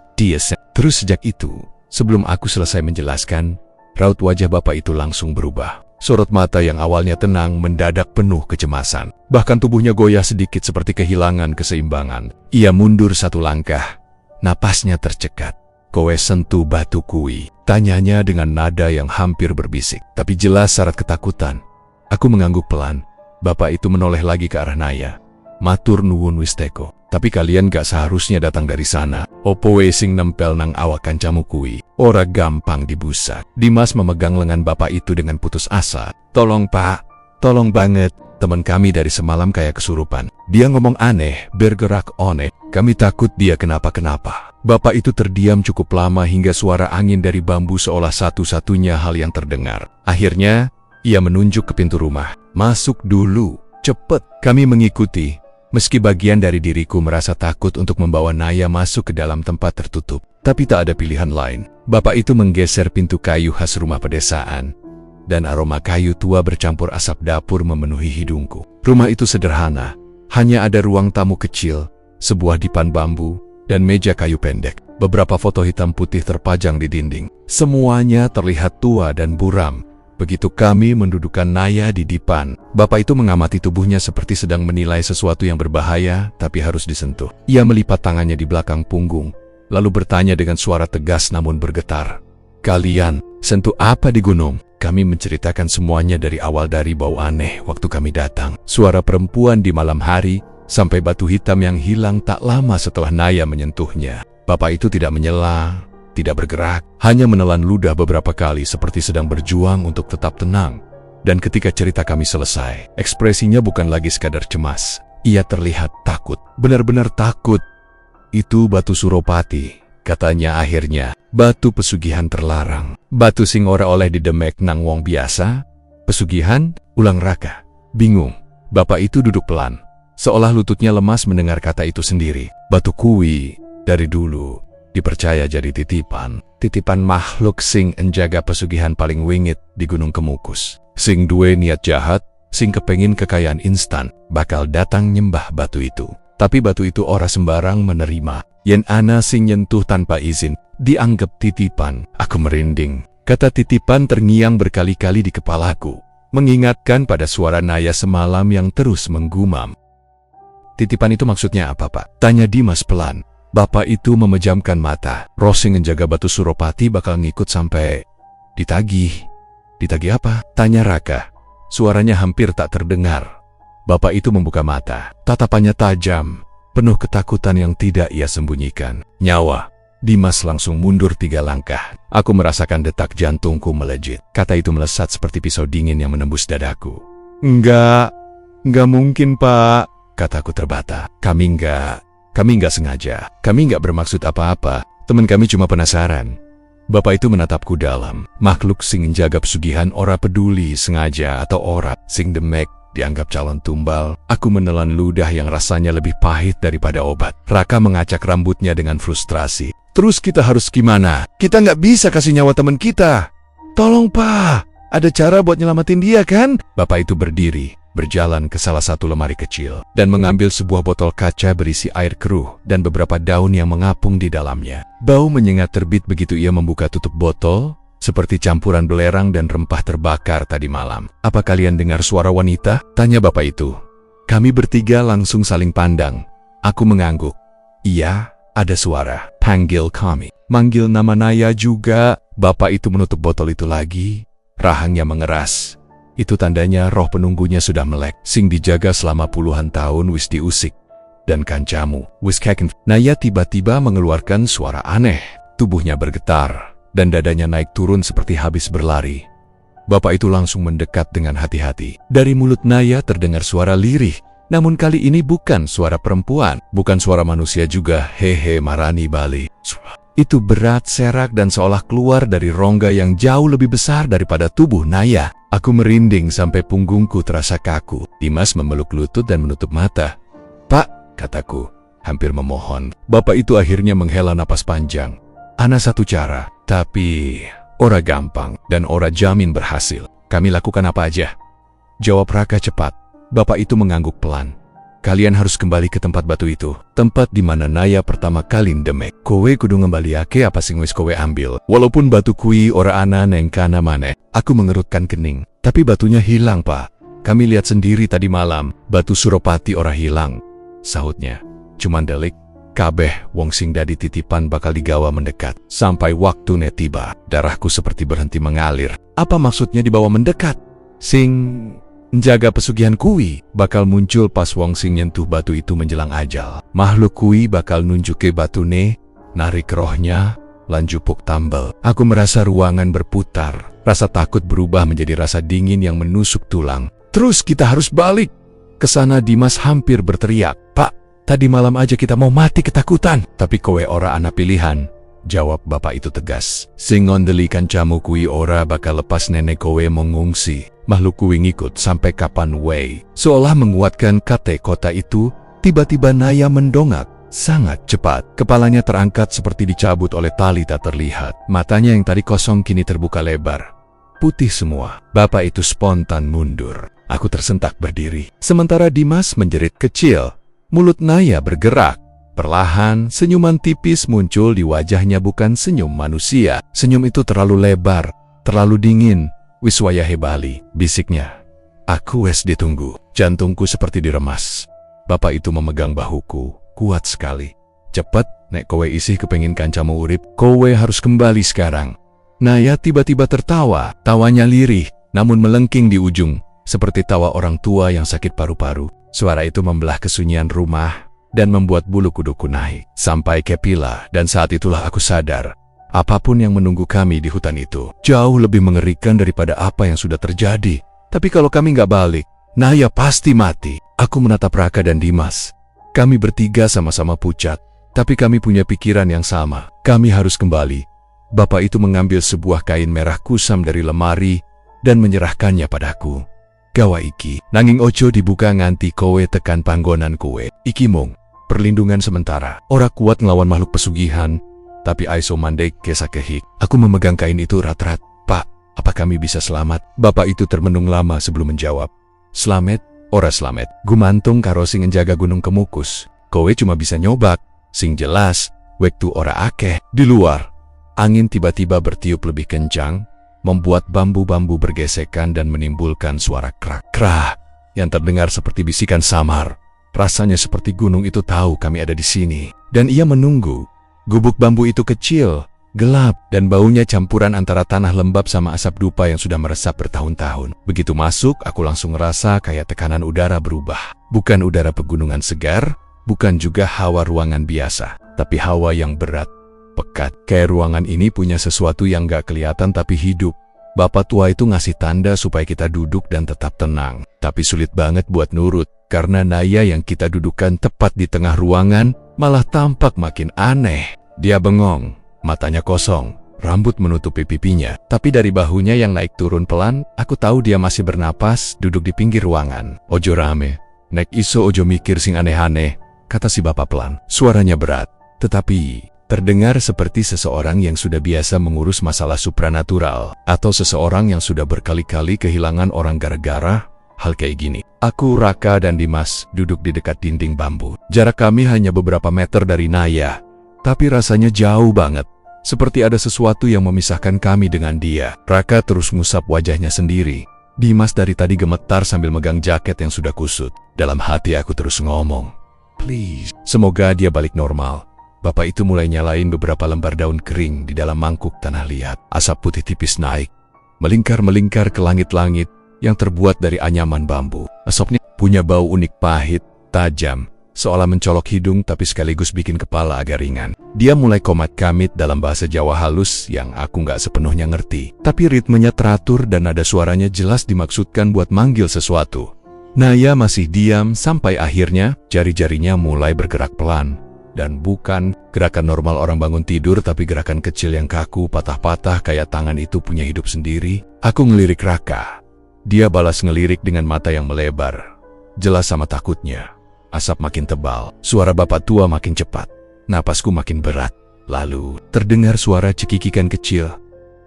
Terus sejak itu, sebelum aku selesai menjelaskan, raut wajah bapak itu langsung berubah. Sorot mata yang awalnya tenang mendadak penuh kecemasan. Bahkan tubuhnya goyah sedikit seperti kehilangan keseimbangan. Ia mundur satu langkah. Napasnya tercekat. Kowe sentuh batu kui? Tanyanya dengan nada yang hampir berbisik. Tapi jelas syarat ketakutan. Aku mengangguk pelan. Bapak itu menoleh lagi ke arah Naya. Matur nuwun wisteko. Tapi kalian gak seharusnya datang dari sana. Opo sing nempel nang awak kancamu kui. Ora gampang dibusak. Dimas memegang lengan bapak itu dengan putus asa. Tolong pak, tolong banget. Teman kami dari semalam kayak kesurupan. Dia ngomong aneh, bergerak aneh. Kami takut dia kenapa-kenapa. Bapak itu terdiam cukup lama hingga suara angin dari bambu seolah satu-satunya hal yang terdengar. Akhirnya, ia menunjuk ke pintu rumah. Masuk dulu, cepet. Kami mengikuti. Meski bagian dari diriku merasa takut untuk membawa Naya masuk ke dalam tempat tertutup. Tapi tak ada pilihan lain. Bapak itu menggeser pintu kayu khas rumah pedesaan. Dan aroma kayu tua bercampur asap dapur memenuhi hidungku. Rumah itu sederhana. Hanya ada ruang tamu kecil, sebuah dipan bambu, dan meja kayu pendek. Beberapa foto hitam putih terpajang di dinding. Semuanya terlihat tua dan buram. Begitu kami mendudukkan Naya di dipan, bapak itu mengamati tubuhnya seperti sedang menilai sesuatu yang berbahaya, tapi harus disentuh. Ia melipat tangannya di belakang punggung, lalu bertanya dengan suara tegas namun bergetar. Kalian sentuh apa di gunung? Kami menceritakan semuanya dari awal, dari bau aneh waktu kami datang, suara perempuan di malam hari, sampai batu hitam yang hilang tak lama setelah Naya menyentuhnya. Bapak itu tidak menyela, tidak bergerak, hanya menelan ludah beberapa kali seperti sedang berjuang untuk tetap tenang. Dan ketika cerita kami selesai, ekspresinya bukan lagi sekadar cemas. Ia terlihat takut, benar-benar takut. Itu batu Suropati, katanya akhirnya. Batu pesugihan terlarang. Batu sing ora oleh didemek nang wong biasa. Pesugihan? Ulang Raka. Bingung. Bapak itu duduk pelan, seolah lututnya lemas mendengar kata itu sendiri. Batu kui, dari dulu dipercaya jadi titipan makhluk sing enjaga pesugihan paling wingit di Gunung Kemukus. Sing duwe niat jahat, sing kepengin kekayaan instan, bakal datang nyembah batu itu. Tapi batu itu ora sembarang menerima. Yen ana sing nyentuh tanpa izin, dianggap titipan. Aku merinding. Kata titipan terngiang berkali-kali di kepalaku, mengingatkan pada suara Naya semalam yang terus menggumam. Titipan itu maksudnya apa, Pak? Tanya Dimas pelan. Bapak itu memejamkan mata. Rosing ngejaga batu Suropati bakal ngikut sampai ditagih. Ditagih apa? Tanya Raka. Suaranya hampir tak terdengar. Bapak itu membuka mata. Tatapannya tajam, penuh ketakutan yang tidak ia sembunyikan. Nyawa. Dimas langsung mundur 3 langkah. Aku merasakan detak jantungku melejit. Kata itu melesat seperti pisau dingin yang menembus dadaku. Enggak mungkin, Pak. Kataku terbata. Kami enggak sengaja. Kami enggak bermaksud apa-apa. Teman kami cuma penasaran. Bapak itu menatapku dalam. Makhluk sing njaga pesugihan ora peduli sengaja atau ora. Sing demek dianggap calon tumbal. Aku menelan ludah yang rasanya lebih pahit daripada obat. Raka mengacak rambutnya dengan frustrasi. Terus kita harus gimana? Kita nggak bisa kasih nyawa teman kita. Tolong, Pak. Ada cara buat nyelamatin dia, kan? Bapak itu berdiri, berjalan ke salah satu lemari kecil, dan mengambil sebuah botol kaca berisi air keruh dan beberapa daun yang mengapung di dalamnya. Bau menyengat terbit begitu ia membuka tutup botol, seperti campuran belerang dan rempah terbakar tadi malam. Apa kalian dengar suara wanita? Tanya bapak itu. Kami bertiga langsung saling pandang. Aku mengangguk. Iya, ada suara. Panggil kami. Manggil nama Naya juga. Bapak itu menutup botol itu lagi. Rahangnya mengeras. Itu tandanya roh penunggunya sudah melek. Sing dijaga selama puluhan tahun wis diusik. Dan kancamu wis keken. Naya tiba-tiba mengeluarkan suara aneh. Tubuhnya bergetar. Dan dadanya naik turun seperti habis berlari. Bapak itu langsung mendekat dengan hati-hati. Dari mulut Naya terdengar suara lirih. Namun kali ini bukan suara perempuan. Bukan suara manusia juga. Hehe, marani Bali. Itu berat, serak, dan seolah keluar dari rongga yang jauh lebih besar daripada tubuh Naya. Aku merinding sampai punggungku terasa kaku. Dimas memeluk lutut dan menutup mata. Pak, kataku, hampir memohon. Bapak itu akhirnya menghela napas panjang. Ana satu cara, tapi ora gampang dan ora jamin berhasil. Kami lakukan apa aja? Jawab Raka cepat. Bapak itu mengangguk pelan. Kalian harus kembali ke tempat batu itu. Tempat di mana Naya pertama kali ndemek. Kowe kudu ngembaliake apa sing wis kowe ambil. Walaupun batu kui ora ana neng kana maneh. Aku mengerutkan kening. Tapi batunya hilang, Pak. Kami lihat sendiri tadi malam. Batu Suropati ora hilang. Sahutnya. Cuman delik. Kabeh wong sing dadi titipan bakal digawa mendekat. Sampai waktu tiba. Darahku seperti berhenti mengalir. Apa maksudnya dibawa mendekat? Sing njaga pesugihan kui bakal muncul pas wong sing nyentuh batu itu menjelang ajal. Makhluk kui bakal nunjuke batune, narik rohnya, lanjupuk tambal. Aku merasa ruangan berputar. Rasa takut berubah menjadi rasa dingin yang menusuk tulang. Terus kita harus balik. Kesana Dimas hampir berteriak. Pak, tadi malam aja kita mau mati ketakutan. Tapi kowe ora ana pilihan. Jawab bapak itu tegas. Sing ngondeli kancamu kui ora bakal lepas nenek kowe mengungsi. Makhluk kui ngikut sampai kapan wey. Seolah menguatkan kata kota itu, tiba-tiba Naya mendongak. Sangat cepat. Kepalanya terangkat seperti dicabut oleh tali tak terlihat. Matanya yang tadi kosong kini terbuka lebar. Putih semua. Bapak itu spontan mundur. Aku tersentak berdiri. Sementara Dimas menjerit kecil. Mulut Naya bergerak. Perlahan, senyuman tipis muncul di wajahnya, bukan senyum manusia. Senyum itu terlalu lebar, terlalu dingin. Wiswayahe Bali, bisiknya. Aku wes ditunggu. Jantungku seperti diremas. Bapak itu memegang bahuku, kuat sekali. Cepet, nek kowe isih kepengin kancamu urip, kowe harus kembali sekarang. Naya tiba-tiba tertawa, tawanya lirih, namun melengking di ujung, seperti tawa orang tua yang sakit paru-paru. Suara itu membelah kesunyian rumah, dan membuat bulu kuduku naik. Sampai ke pila, dan saat itulah aku sadar. Apapun yang menunggu kami di hutan itu, jauh lebih mengerikan daripada apa yang sudah terjadi. Tapi kalau kami nggak balik, Naya pasti mati. Aku menatap Raka dan Dimas. Kami bertiga sama-sama pucat, tapi kami punya pikiran yang sama. Kami harus kembali. Bapak itu mengambil sebuah kain merah kusam dari lemari dan menyerahkannya padaku. Gawa iki, nanging ojo dibuka nganti kowe tekan panggonan kowe. Iki mung perlindungan sementara. Ora kuat ngelawan makhluk pesugihan, tapi aiso mandek kesakehik. Aku memegang kain itu rat-rat. Pak, apa kami bisa selamat? Bapak itu termenung lama sebelum menjawab. Slamet, ora slamet. Gumantung karo sing njaga gunung Kemukus. Kowe cuma bisa nyobak. Sing jelas, wektu ora akeh. Di luar, angin tiba-tiba bertiup lebih kencang, membuat bambu-bambu bergesekan dan menimbulkan suara krak-krak yang terdengar seperti bisikan samar. Rasanya seperti gunung itu tahu kami ada di sini, dan ia menunggu. Gubuk bambu itu kecil, gelap, dan baunya campuran antara tanah lembab sama asap dupa yang sudah meresap bertahun-tahun. Begitu masuk, aku langsung ngerasa kayak tekanan udara berubah. Bukan udara pegunungan segar, bukan juga hawa ruangan biasa, tapi hawa yang berat, pekat. Kayak ruangan ini punya sesuatu yang gak kelihatan tapi hidup. Bapak tua itu ngasih tanda supaya kita duduk dan tetap tenang. Tapi sulit banget buat nurut, karena Naya yang kita dudukkan tepat di tengah ruangan malah tampak makin aneh. Dia bengong, matanya kosong, rambut menutupi pipinya. Tapi dari bahunya yang naik turun pelan, aku tahu dia masih bernapas, duduk di pinggir ruangan. Ojo rame, nek iso ojo mikir sing aneh-aneh, kata si bapak pelan. Suaranya berat, tetapi terdengar seperti seseorang yang sudah biasa mengurus masalah supranatural, atau seseorang yang sudah berkali-kali kehilangan orang gara-gara hal kayak gini. Aku, Raka, dan Dimas duduk di dekat dinding bambu. Jarak kami hanya beberapa meter dari Naya, tapi rasanya jauh banget. Seperti ada sesuatu yang memisahkan kami dengan dia. Raka terus ngusap wajahnya sendiri. Dimas dari tadi gemetar sambil megang jaket yang sudah kusut. Dalam hati aku terus ngomong, please. Semoga dia balik normal. Bapak itu mulai nyalain beberapa lembar daun kering di dalam mangkuk tanah liat. Asap putih tipis naik, melingkar-melingkar ke langit-langit yang terbuat dari anyaman bambu. Asapnya punya bau unik pahit, tajam, seolah mencolok hidung tapi sekaligus bikin kepala agak ringan. Dia mulai komat kamit dalam bahasa Jawa halus yang aku nggak sepenuhnya ngerti. Tapi ritmenya teratur dan nada suaranya jelas dimaksudkan buat manggil sesuatu. Naya masih diam sampai akhirnya jari-jarinya mulai bergerak pelan. Dan bukan gerakan normal orang bangun tidur, tapi gerakan kecil yang kaku, patah-patah kayak tangan itu punya hidup sendiri. Aku ngelirik Raka. Dia balas ngelirik dengan mata yang melebar. Jelas sama takutnya. Asap makin tebal, suara bapak tua makin cepat. Napasku makin berat. Lalu terdengar suara cekikikan kecil.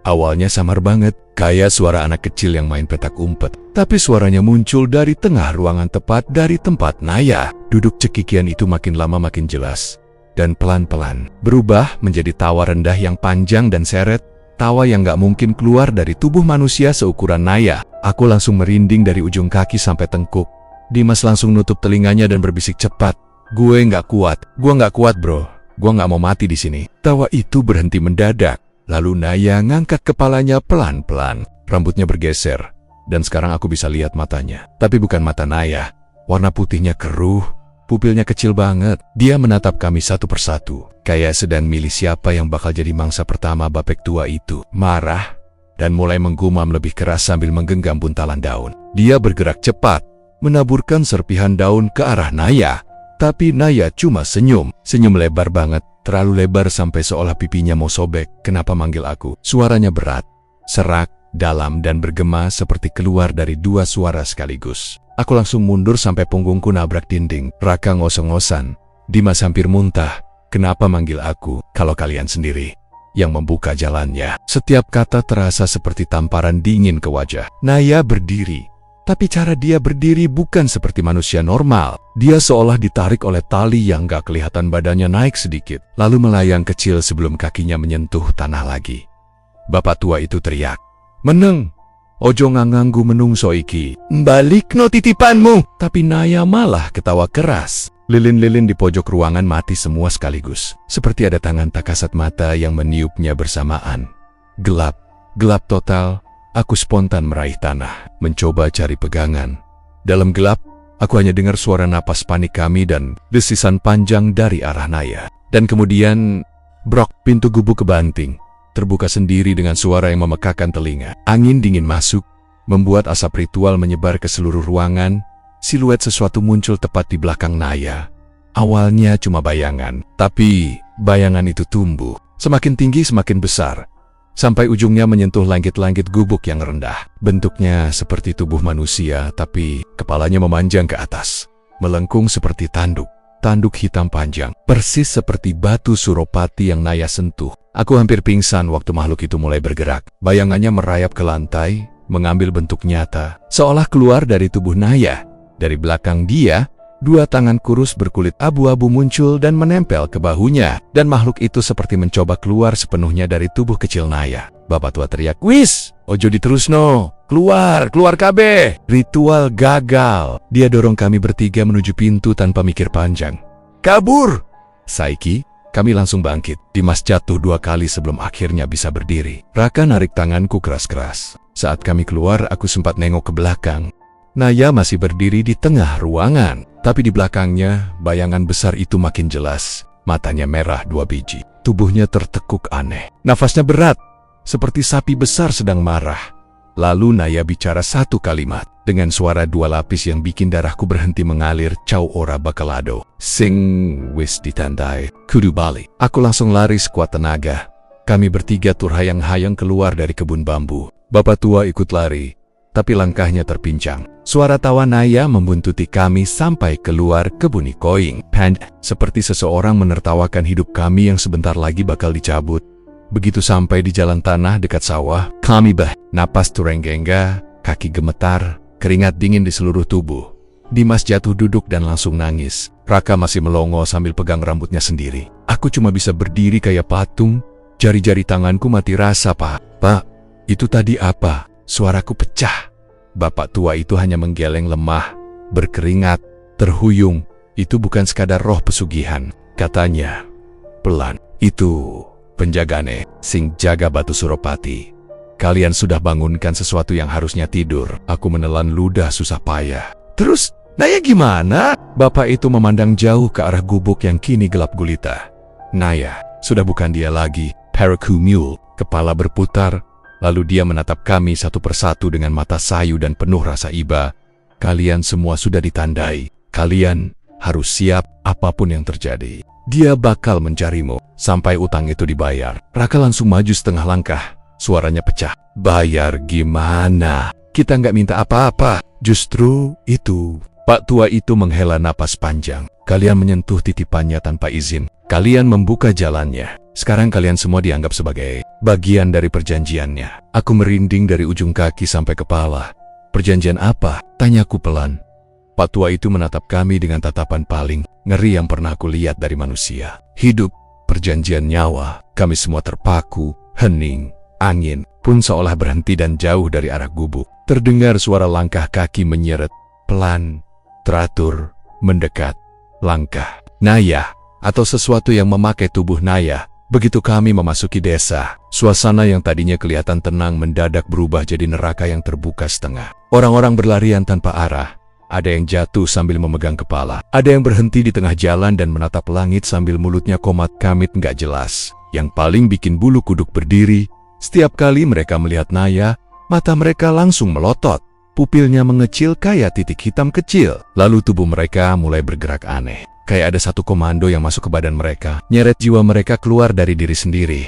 Awalnya samar banget, kayak suara anak kecil yang main petak umpet. Tapi suaranya muncul dari tengah ruangan tepat dari tempat Naya duduk. Cekikian itu makin lama makin jelas. Dan pelan-pelan berubah menjadi tawa rendah yang panjang dan seret. Tawa yang gak mungkin keluar dari tubuh manusia seukuran Naya. Aku langsung merinding dari ujung kaki sampai tengkuk. Dimas langsung nutup telinganya dan berbisik cepat. Gue gak kuat bro. Gue gak mau mati di sini. Tawa itu berhenti mendadak. Lalu Naya ngangkat kepalanya pelan-pelan. Rambutnya bergeser. Dan sekarang aku bisa lihat matanya. Tapi bukan mata Naya. Warna putihnya keruh. Pupilnya kecil banget. Dia menatap kami satu persatu. Kayak sedang milih siapa yang bakal jadi mangsa pertama bapek tua itu. Marah. Dan mulai menggumam lebih keras sambil menggenggam buntalan daun. Dia bergerak cepat. Menaburkan serpihan daun ke arah Naya. Tapi Naya cuma senyum. Senyum lebar banget. Terlalu lebar sampai seolah pipinya mau sobek. Kenapa manggil aku? Suaranya berat, serak, dalam dan bergema seperti keluar dari dua suara sekaligus. Aku langsung mundur sampai punggungku nabrak dinding. Raka ngos-ngosan. Dimas hampir muntah. Kenapa manggil aku kalau kalian sendiri yang membuka jalannya? Setiap kata terasa seperti tamparan dingin ke wajah. Naya berdiri. Tapi cara dia berdiri bukan seperti manusia normal. Dia seolah ditarik oleh tali yang gak kelihatan badannya naik sedikit. Lalu melayang kecil sebelum kakinya menyentuh tanah lagi. Bapak tua itu teriak. Meneng! Ojo nganganggu menungso iki. Balik no titipanmu! Tapi Naya malah ketawa keras. Lilin-lilin di pojok ruangan mati semua sekaligus. Seperti ada tangan tak kasat mata yang meniupnya bersamaan. Gelap. Gelap total. Aku spontan meraih tanah, mencoba cari pegangan. Dalam gelap, aku hanya dengar suara napas panik kami dan desisan panjang dari arah Naya. Dan kemudian, brok, pintu gubuk kebanting. Terbuka sendiri dengan suara yang memekakan telinga. Angin dingin masuk, membuat asap ritual menyebar ke seluruh ruangan. Siluet sesuatu muncul tepat di belakang Naya. Awalnya cuma bayangan, tapi bayangan itu tumbuh. Semakin tinggi semakin besar. Sampai ujungnya menyentuh langit-langit gubuk yang rendah. Bentuknya seperti tubuh manusia, tapi kepalanya memanjang ke atas. Melengkung seperti tanduk. Tanduk hitam panjang. Persis seperti batu Suropati yang Naya sentuh. Aku hampir pingsan waktu makhluk itu mulai bergerak. Bayangannya merayap ke lantai, mengambil bentuk nyata. Seolah keluar dari tubuh Naya. Dari belakang dia, dua tangan kurus berkulit abu-abu muncul dan menempel ke bahunya. Dan makhluk itu seperti mencoba keluar sepenuhnya dari tubuh kecil Naya. Bapak tua teriak, "Wis, ojo diterusno. Keluar, keluar kabeh." Ritual gagal. Dia dorong kami bertiga menuju pintu tanpa mikir panjang. "Kabur!" Saiki, kami langsung bangkit. Dimas jatuh 2 kali sebelum akhirnya bisa berdiri. Raka narik tanganku keras-keras. Saat kami keluar, aku sempat nengok ke belakang. Naya masih berdiri di tengah ruangan. Tapi di belakangnya, bayangan besar itu makin jelas. Matanya merah 2 biji. Tubuhnya tertekuk aneh. Nafasnya berat, seperti sapi besar sedang marah. Lalu Naya bicara 1 kalimat. Dengan suara 2 lapis yang bikin darahku berhenti mengalir. Cau ora bakalado. Sing wis ditandai. Kudu balik. Aku langsung lari sekuat tenaga. Kami bertiga terhayang-hayang keluar dari kebun bambu. Bapak tua ikut lari. Tapi langkahnya terpincang. Suara tawa Naya membuntuti kami sampai keluar kebun koing. Pand, seperti seseorang menertawakan hidup kami yang sebentar lagi bakal dicabut. Begitu sampai di jalan tanah dekat sawah, kami napas turenggengga, kaki gemetar, keringat dingin di seluruh tubuh. Dimas jatuh duduk dan langsung nangis. Raka masih melongo sambil pegang rambutnya sendiri. Aku cuma bisa berdiri kayak patung. Jari-jari tanganku mati rasa, Pak. Pak, itu tadi apa? Suaraku pecah. Bapak tua itu hanya menggeleng lemah, berkeringat, terhuyung, Itu bukan sekadar roh pesugihan, katanya. Pelan, itu penjagane, sing jaga batu Suropati. Kalian sudah bangunkan sesuatu yang harusnya tidur. Aku menelan ludah susah payah. Terus, Naya gimana? Bapak itu memandang jauh ke arah gubuk yang kini gelap gulita. Naya, sudah bukan dia lagi. Paraku Mule, kepala berputar. Lalu dia menatap kami satu persatu dengan mata sayu dan penuh rasa iba. Kalian semua sudah ditandai. Kalian harus siap apapun yang terjadi. Dia bakal mencarimu sampai utang itu dibayar. Raka langsung maju setengah langkah. Suaranya pecah. Bayar gimana? Kita nggak minta apa-apa. Justru itu. Pak tua itu menghela napas panjang. Kalian menyentuh titipannya tanpa izin. Kalian membuka jalannya. Sekarang kalian semua dianggap sebagai bagian dari perjanjiannya. Aku merinding dari ujung kaki sampai kepala. Perjanjian apa? Tanyaku pelan. Pak tua itu menatap kami dengan tatapan paling ngeri yang pernah aku lihat dari manusia. Hidup, perjanjian nyawa. Kami semua terpaku, hening, angin pun seolah berhenti dan jauh dari arah gubuk. Terdengar suara langkah kaki menyeret, pelan, teratur, mendekat, langkah Naya atau sesuatu yang memakai tubuh Naya. Begitu kami memasuki desa, suasana yang tadinya kelihatan tenang mendadak berubah jadi neraka yang terbuka setengah. Orang-orang berlarian tanpa arah. Ada yang jatuh sambil memegang kepala. Ada yang berhenti di tengah jalan dan menatap langit sambil mulutnya komat kamit nggak jelas. Yang paling bikin bulu kuduk berdiri, setiap kali mereka melihat Naya, mata mereka langsung melotot. Pupilnya mengecil kayak titik hitam kecil. Lalu tubuh mereka mulai bergerak aneh. Kayak ada satu komando yang masuk ke badan mereka, nyeret jiwa mereka keluar dari diri sendiri.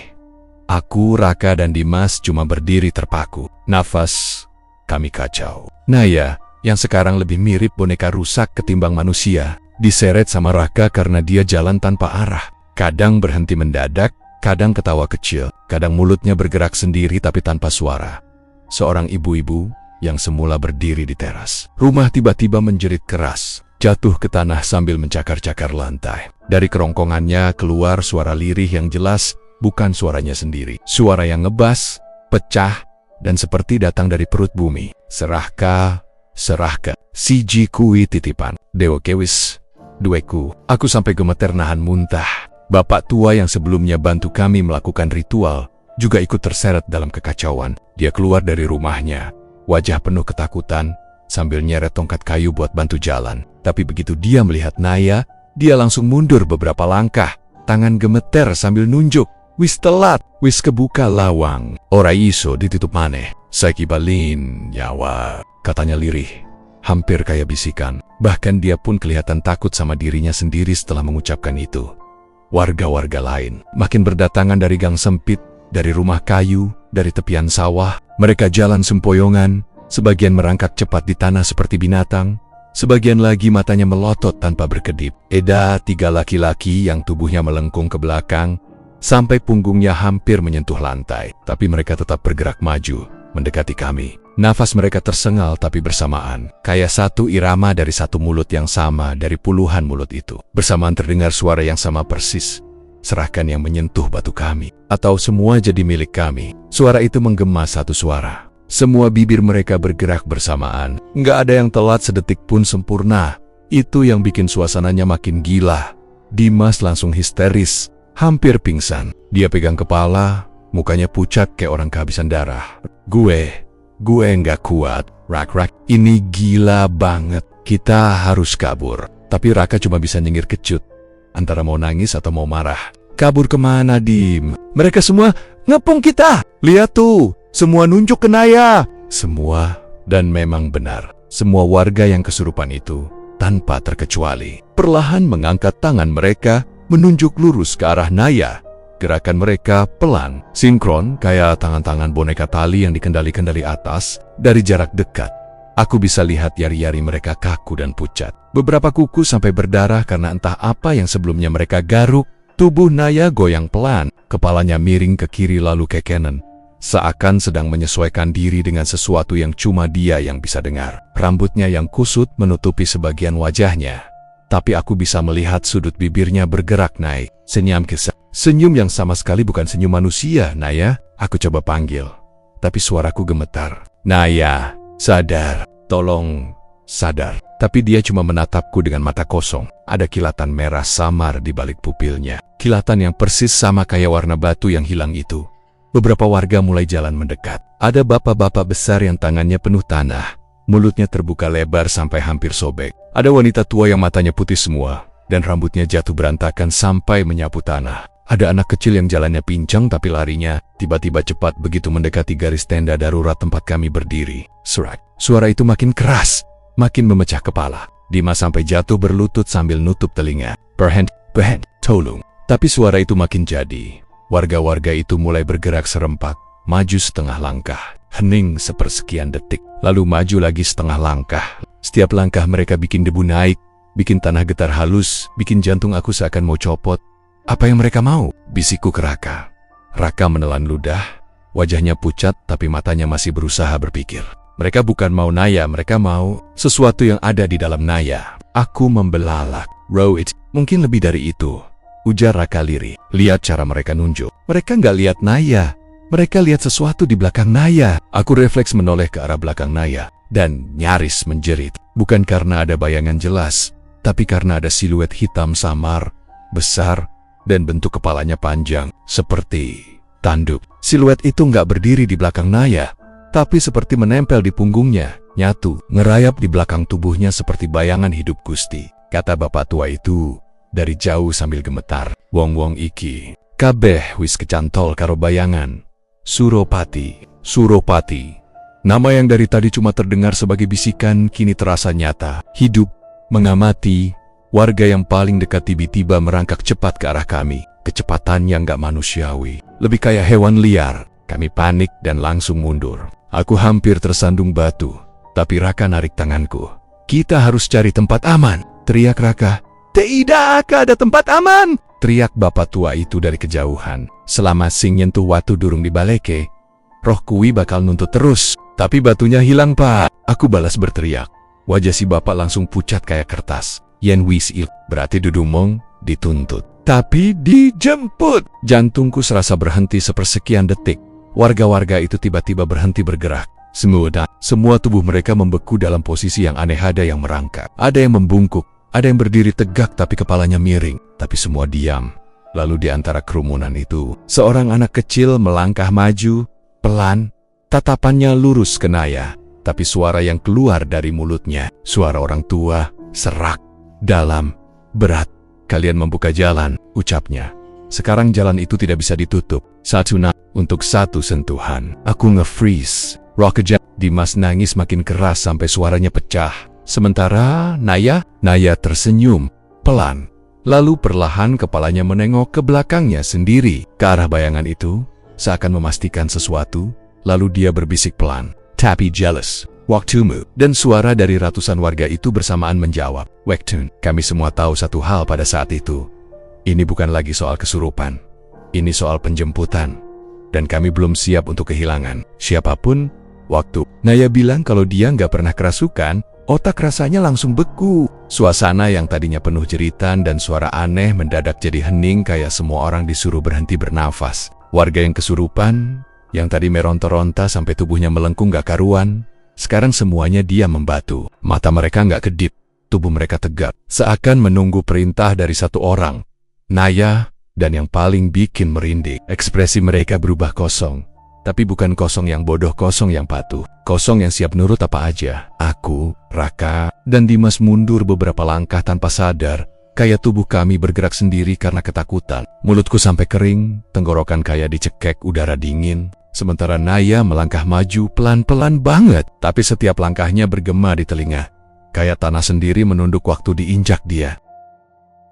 Aku, Raka, dan Dimas cuma berdiri terpaku. Nafas kami kacau. Naya, yang sekarang lebih mirip boneka rusak ketimbang manusia, diseret sama Raka karena dia jalan tanpa arah. Kadang berhenti mendadak, kadang ketawa kecil, kadang mulutnya bergerak sendiri tapi tanpa suara. Seorang ibu-ibu yang semula berdiri di teras rumah tiba-tiba menjerit keras. Jatuh ke tanah sambil mencakar-cakar lantai. Dari kerongkongannya keluar suara lirih yang jelas, bukan suaranya sendiri. Suara yang ngebas, pecah, dan seperti datang dari perut bumi. Serahkah, serahkah, siji kui titipan. Dewa kewis, dueku. Aku sampai gemeter nahan muntah. Bapak tua yang sebelumnya bantu kami melakukan ritual, juga ikut terseret dalam kekacauan. Dia keluar dari rumahnya, wajah penuh ketakutan, sambil nyeret tongkat kayu buat bantu jalan. Tapi begitu dia melihat Naya, dia langsung mundur beberapa langkah. Tangan gemeter sambil nunjuk. Wis telat, wis kebuka lawang. Ora iso ditutup maneh. Saiki balin, nyawa, katanya lirih. Hampir kayak bisikan. Bahkan dia pun kelihatan takut sama dirinya sendiri setelah mengucapkan itu. Warga-warga lain makin berdatangan dari gang sempit, dari rumah kayu, dari tepian sawah. Mereka jalan sempoyongan. Sebagian merangkak cepat di tanah seperti binatang, sebagian lagi matanya melotot tanpa berkedip. Eda, 3 laki-laki yang tubuhnya melengkung ke belakang, sampai punggungnya hampir menyentuh lantai. Tapi mereka tetap bergerak maju, mendekati kami. Nafas mereka tersengal tapi bersamaan, kayak satu irama dari satu mulut yang sama dari puluhan mulut itu. Bersamaan terdengar suara yang sama persis. Serahkan yang menyentuh batu kami, atau semua jadi milik kami. Suara itu menggema satu suara. Semua bibir mereka bergerak bersamaan. Nggak ada yang telat sedetik pun sempurna. Itu yang bikin suasananya makin gila. Dimas langsung histeris, hampir pingsan. Dia pegang kepala, mukanya pucat kayak orang kehabisan darah. Gue nggak kuat. Rak, ini gila banget. Kita harus kabur. Tapi Raka cuma bisa nyengir kecut, antara mau nangis atau mau marah. Kabur kemana, Dim? Mereka semua ngepung kita. Lihat tuh. Semua nunjuk ke Naya. Semua, dan memang benar. Semua warga yang kesurupan itu, tanpa terkecuali, perlahan mengangkat tangan mereka, menunjuk lurus ke arah Naya. Gerakan mereka pelan, sinkron, kayak tangan-tangan boneka tali yang dikendalikan dari atas, dari jarak dekat. Aku bisa lihat yari-yari mereka kaku dan pucat. Beberapa kuku sampai berdarah karena entah apa yang sebelumnya mereka garuk. Tubuh Naya goyang pelan, kepalanya miring ke kiri lalu ke kanan. Seakan sedang menyesuaikan diri dengan sesuatu yang cuma dia yang bisa dengar. Rambutnya yang kusut menutupi sebagian wajahnya. Tapi aku bisa melihat sudut bibirnya bergerak naik. Senyum yang sama sekali bukan senyum manusia, Naya. Aku coba panggil. Tapi suaraku gemetar. Naya, sadar. Tolong, sadar. Tapi dia cuma menatapku dengan mata kosong. Ada kilatan merah samar di balik pupilnya. Kilatan yang persis sama kayak warna batu yang hilang itu. Beberapa warga mulai jalan mendekat. Ada bapak-bapak besar yang tangannya penuh tanah. Mulutnya terbuka lebar sampai hampir sobek. Ada wanita tua yang matanya putih semua dan rambutnya jatuh berantakan sampai menyapu tanah. Ada anak kecil yang jalannya pincang tapi larinya tiba-tiba cepat begitu mendekati garis tenda darurat tempat kami berdiri. Serak. Suara itu makin keras, makin memecah kepala. Dimas sampai jatuh berlutut sambil nutup telinga. Berhenti, tolong. Tapi suara itu makin jadi. Warga-warga itu mulai bergerak serempak, maju setengah langkah. Hening sepersekian detik, lalu maju lagi setengah langkah. Setiap langkah mereka bikin debu naik, bikin tanah getar halus, bikin jantung aku seakan mau copot. Apa yang mereka mau? Bisikku ke Raka. Raka menelan ludah, wajahnya pucat tapi matanya masih berusaha berpikir. Mereka bukan mau Naya, mereka mau sesuatu yang ada di dalam Naya. Aku membelalak. Row it, mungkin lebih dari itu. Ujar Raka lirih. Lihat cara mereka nunjuk. Mereka nggak lihat Naya. Mereka lihat sesuatu di belakang Naya. Aku refleks menoleh ke arah belakang Naya dan nyaris menjerit. Bukan karena ada bayangan jelas, tapi karena ada siluet hitam samar, besar, dan bentuk kepalanya panjang, seperti tanduk. Siluet itu nggak berdiri di belakang Naya, tapi seperti menempel di punggungnya, nyatu, ngerayap di belakang tubuhnya seperti bayangan hidup Gusti. Kata bapak tua itu dari jauh sambil gemetar. Wong iki, kabeh wis kecantol karo bayangan. Suropati. Nama yang dari tadi cuma terdengar sebagai bisikan kini terasa nyata. Hidup, mengamati. Warga yang paling dekat tiba-tiba merangkak cepat ke arah kami. Kecepatan yang gak manusiawi. Lebih kayak hewan liar. Kami panik dan langsung mundur. Aku hampir tersandung batu. Tapi Raka narik tanganku. Kita harus cari tempat aman. Teriak Raka. Tidak ada tempat aman. Teriak bapak tua itu dari kejauhan. Selama sing nyentuh watu durung dibaleke, roh kuwi bakal nuntut terus. Tapi batunya hilang, Pak. Aku balas berteriak. Wajah si bapak langsung pucat kayak kertas. Yen wis il, berarti dudumong dituntut. Tapi dijemput. Jantungku serasa berhenti sepersekian detik. Warga-warga itu tiba-tiba berhenti bergerak. Semua tubuh mereka membeku dalam posisi yang aneh. Ada yang merangkak, ada yang membungkuk, ada yang berdiri tegak tapi kepalanya miring. Tapi semua diam. Lalu di antara kerumunan itu, seorang anak kecil melangkah maju, pelan, tatapannya lurus ke Naya. Tapi suara yang keluar dari mulutnya, suara orang tua, serak, dalam, berat. Kalian membuka jalan, ucapnya. Sekarang jalan itu tidak bisa ditutup. Untuk satu sentuhan. Aku nge-freeze. Rock Dimas nangis makin keras sampai suaranya pecah. Sementara Naya tersenyum, pelan. Lalu perlahan kepalanya menengok ke belakangnya sendiri, ke arah bayangan itu, seakan memastikan sesuatu. Lalu dia berbisik pelan, tapi jealous. Waktumu. Dan suara dari ratusan warga itu bersamaan menjawab, Waktun. Kami semua tahu satu hal pada saat itu. Ini bukan lagi soal kesurupan. Ini soal penjemputan. Dan kami belum siap untuk kehilangan siapapun. Waktu Naya bilang kalau dia nggak pernah kerasukan, otak rasanya langsung beku. Suasana yang tadinya penuh jeritan dan suara aneh mendadak jadi hening kayak semua orang disuruh berhenti bernafas. Warga yang kesurupan, yang tadi meronta-ronta sampai tubuhnya melengkung gak karuan, sekarang semuanya diam membatu. Mata mereka gak kedip, tubuh mereka tegak, seakan menunggu perintah dari satu orang. Naya, dan yang paling bikin merinding, ekspresi mereka berubah kosong. Tapi bukan kosong yang bodoh, kosong yang patuh. Kosong yang siap nurut apa aja. Aku, Raka, dan Dimas mundur beberapa langkah tanpa sadar. Kayak tubuh kami bergerak sendiri karena ketakutan. Mulutku sampai kering, tenggorokan kayak dicekek udara dingin. Sementara Naya melangkah maju pelan-pelan banget. Tapi setiap langkahnya bergema di telinga. Kayak tanah sendiri menunduk waktu diinjak dia.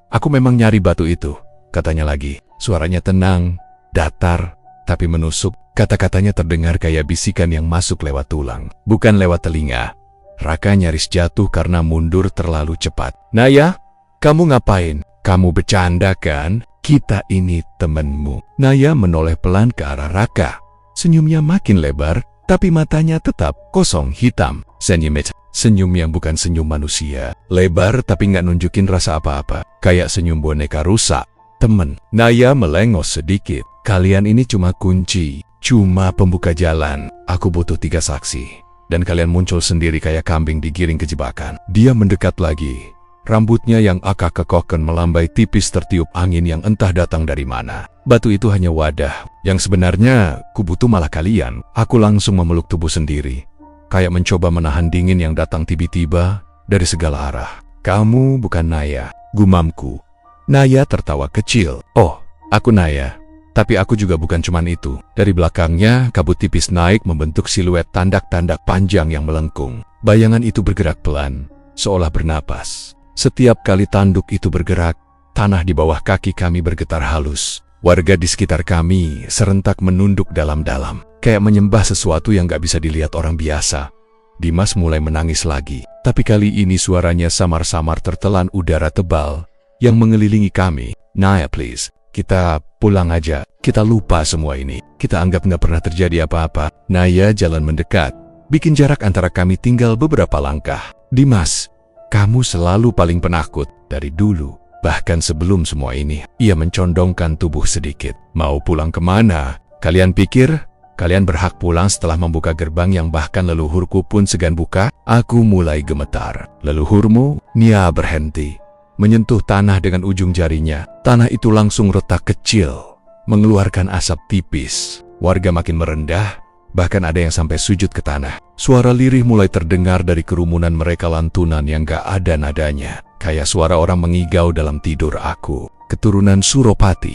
Aku memang nyari batu itu, katanya lagi. Suaranya tenang, datar, tapi menusuk. Kata-katanya terdengar kayak bisikan yang masuk lewat tulang, bukan lewat telinga. Raka nyaris jatuh karena mundur terlalu cepat. Naya, kamu ngapain? Kamu bercanda kan? Kita ini temenmu. Naya menoleh pelan ke arah Raka. Senyumnya makin lebar, tapi matanya tetap kosong hitam. Senyum yang bukan senyum manusia. Lebar tapi nggak nunjukin rasa apa-apa. Kayak senyum boneka rusak. Temen. Naya melengos sedikit. Kalian ini cuma kunci. Cuma pembuka jalan. Aku butuh 3 saksi. Dan kalian muncul sendiri kayak kambing digiring ke jebakan. Dia mendekat lagi. Rambutnya yang agak kekokon melambai tipis tertiup angin yang entah datang dari mana. Batu itu hanya wadah. Yang sebenarnya, ku butuh malah kalian. Aku langsung memeluk tubuh sendiri. Kayak mencoba menahan dingin yang datang tiba-tiba dari segala arah. Kamu bukan Naya, gumamku. Naya tertawa kecil. Oh, aku Naya. Tapi aku juga bukan cuman itu. Dari belakangnya, kabut tipis naik membentuk siluet tandak-tandak panjang yang melengkung. Bayangan itu bergerak pelan, seolah bernapas. Setiap kali tanduk itu bergerak, tanah di bawah kaki kami bergetar halus. Warga di sekitar kami serentak menunduk dalam-dalam, kayak menyembah sesuatu yang gak bisa dilihat orang biasa. Dimas mulai menangis lagi, tapi kali ini suaranya samar-samar tertelan udara tebal yang mengelilingi kami. Naya, please, kita pulang aja. Kita lupa semua ini. Kita anggap gak pernah terjadi apa-apa. Naya jalan mendekat, bikin jarak antara kami tinggal beberapa langkah. Dimas, kamu selalu paling penakut dari dulu, bahkan sebelum semua ini. Ia mencondongkan tubuh sedikit. Mau pulang kemana? Kalian pikir kalian berhak pulang setelah membuka gerbang yang bahkan leluhurku pun segan buka? Aku mulai gemetar. Leluhurmu? Nia berhenti, menyentuh tanah dengan ujung jarinya. Tanah itu langsung retak kecil, mengeluarkan asap tipis. Warga makin merendah, bahkan ada yang sampai sujud ke tanah. Suara lirih mulai terdengar dari kerumunan mereka, lantunan yang gak ada nadanya. Kayak suara orang mengigau dalam tidur. Aku keturunan Suropati,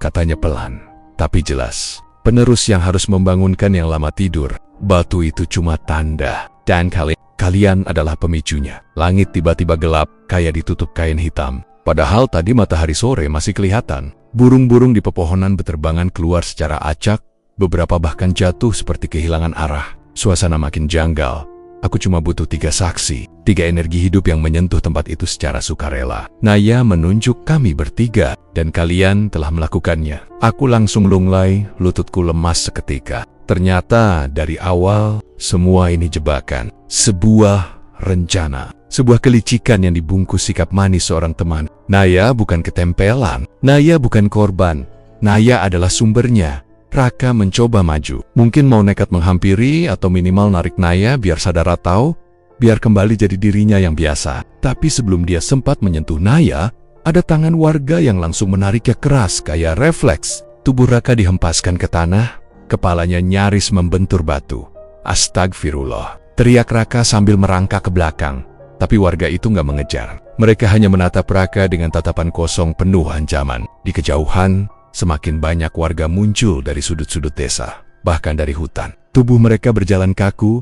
katanya pelan, tapi jelas. Penerus yang harus membangunkan yang lama tidur. Batu itu cuma tanda. Dan kalian adalah pemicunya. Langit tiba-tiba gelap, kayak ditutup kain hitam. Padahal tadi matahari sore masih kelihatan. Burung-burung di pepohonan berterbangan keluar secara acak. Beberapa bahkan jatuh seperti kehilangan arah. Suasana makin janggal. Aku cuma butuh 3 saksi, 3 energi hidup yang menyentuh tempat itu secara sukarela. Naya menunjuk kami bertiga, dan kalian telah melakukannya. Aku langsung lunglai, lututku lemas seketika. Ternyata dari awal, semua ini jebakan. Sebuah rencana. Sebuah kelicikan yang dibungkus sikap manis seorang teman. Naya bukan ketempelan. Naya bukan korban. Naya adalah sumbernya. Raka mencoba maju. Mungkin mau nekat menghampiri atau minimal narik Naya biar sadar atau biar kembali jadi dirinya yang biasa. Tapi sebelum dia sempat menyentuh Naya, ada tangan warga yang langsung menariknya keras kayak refleks. Tubuh Raka dihempaskan ke tanah, kepalanya nyaris membentur batu. Astagfirullah, teriak Raka sambil merangkak ke belakang. Tapi warga itu nggak mengejar. Mereka hanya menatap Raka dengan tatapan kosong penuh ancaman. Di kejauhan, semakin banyak warga muncul dari sudut-sudut desa, bahkan dari hutan. Tubuh mereka berjalan kaku,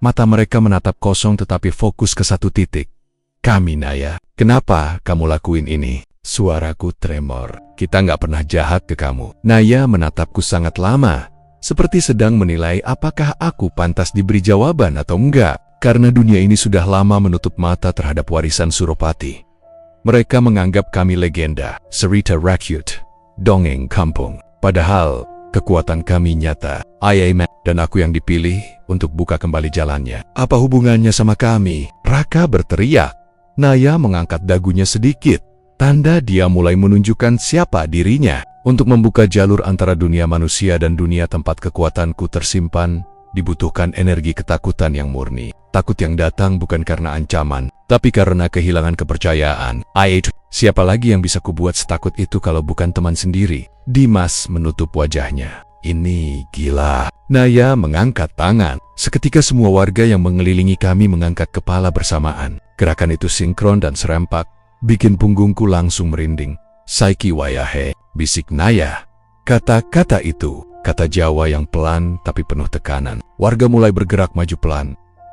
mata mereka menatap kosong tetapi fokus ke satu titik. Kami, Naya, kenapa kamu lakuin ini? Suaraku tremor. Kita nggak pernah jahat ke kamu. Naya menatapku sangat lama, seperti sedang menilai apakah aku pantas diberi jawaban atau enggak. Karena dunia ini sudah lama menutup mata terhadap warisan Suropati. Mereka menganggap kami legenda, cerita rakyat, dongeng kampung. Padahal, kekuatan kami nyata. Dan aku yang dipilih untuk buka kembali jalannya. Apa hubungannya sama kami? Raka berteriak. Naya mengangkat dagunya sedikit. Tanda dia mulai menunjukkan siapa dirinya. Untuk membuka jalur antara dunia manusia dan dunia tempat kekuatanku tersimpan, dibutuhkan energi ketakutan yang murni. Takut yang datang bukan karena ancaman, tapi karena kehilangan kepercayaan. Siapa lagi yang bisa kubuat setakut itu kalau bukan teman sendiri? Dimas menutup wajahnya. Ini gila. Naya mengangkat tangan. Seketika semua warga yang mengelilingi kami mengangkat kepala bersamaan. Gerakan itu sinkron dan serempak, bikin punggungku langsung merinding. Saiki wayahe, bisik Naya. Kata-kata itu, kata Jawa yang pelan tapi penuh tekanan. Warga mulai bergerak maju pelan,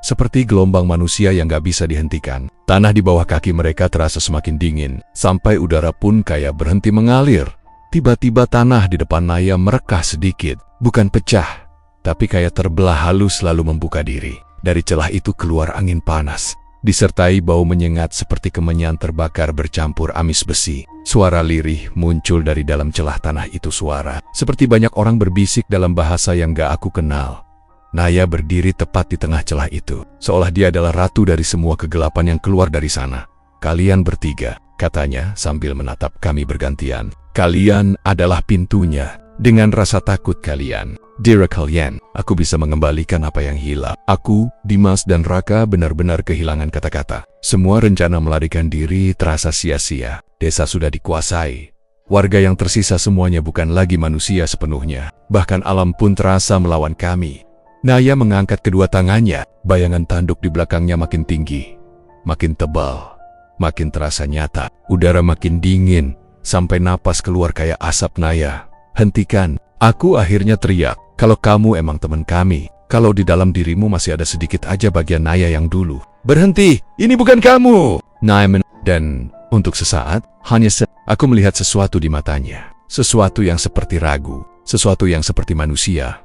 seperti gelombang manusia yang gak bisa dihentikan. Tanah di bawah kaki mereka terasa semakin dingin, sampai udara pun kayak berhenti mengalir. Tiba-tiba tanah di depan Naya merekah sedikit, bukan pecah, tapi kayak terbelah halus lalu membuka diri. Dari celah itu keluar angin panas, disertai bau menyengat seperti kemenyan terbakar bercampur amis besi. Suara lirih muncul dari dalam celah tanah itu, suara seperti banyak orang berbisik dalam bahasa yang gak aku kenal. Naya berdiri tepat di tengah celah itu, seolah dia adalah ratu dari semua kegelapan yang keluar dari sana. Kalian bertiga, katanya sambil menatap kami bergantian. Kalian adalah pintunya. Dengan rasa takut kalian, Dear kalian, aku bisa mengembalikan apa yang hilang. Aku, Dimas dan Raka benar-benar kehilangan kata-kata. Semua rencana melarikan diri terasa sia-sia. Desa sudah dikuasai. Warga yang tersisa semuanya bukan lagi manusia sepenuhnya. Bahkan alam pun terasa melawan kami. Naya mengangkat kedua tangannya. Bayangan tanduk di belakangnya makin tinggi, makin tebal, makin terasa nyata. Udara makin dingin, sampai napas keluar kayak asap. Naya, hentikan. Aku akhirnya teriak. Kalau kamu emang teman kami, kalau di dalam dirimu masih ada sedikit aja bagian Naya yang dulu. Berhenti, ini bukan kamu. Naya dan untuk sesaat, aku melihat sesuatu di matanya. Sesuatu yang seperti ragu, sesuatu yang seperti manusia.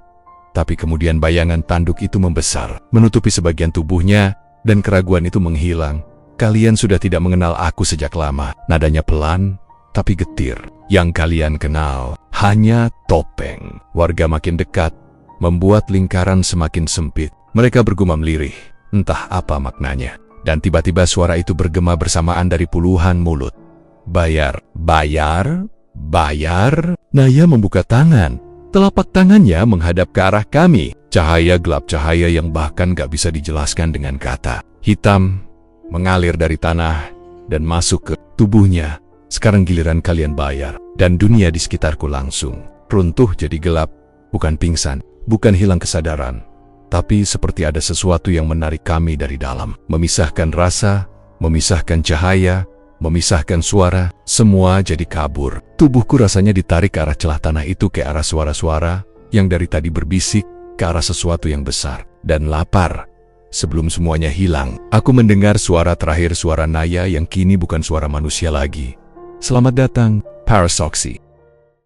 Tapi kemudian bayangan tanduk itu membesar, menutupi sebagian tubuhnya, dan keraguan itu menghilang. Kalian sudah tidak mengenal aku sejak lama. Nadanya pelan, tapi getir. Yang kalian kenal hanya topeng. Warga makin dekat, membuat lingkaran semakin sempit. Mereka bergumam lirih, entah apa maknanya. Dan tiba-tiba suara itu bergema bersamaan dari puluhan mulut. Bayar, bayar, bayar. Naya membuka tangan. Telapak tangannya menghadap ke arah kami. Cahaya gelap, cahaya yang bahkan gak bisa dijelaskan dengan kata. Hitam mengalir dari tanah dan masuk ke tubuhnya. Sekarang giliran kalian bayar. Dan dunia di sekitarku langsung runtuh jadi gelap. Bukan pingsan, bukan hilang kesadaran. Tapi seperti ada sesuatu yang menarik kami dari dalam. Memisahkan rasa, memisahkan cahaya, memisahkan suara. Semua jadi kabur. Tubuhku rasanya ditarik ke arah celah tanah itu, ke arah suara-suara yang dari tadi berbisik, ke arah sesuatu yang besar. Dan lapar. Sebelum semuanya hilang, aku mendengar suara terakhir, suara Naya yang kini bukan suara manusia lagi. Selamat datang, Parasoksi.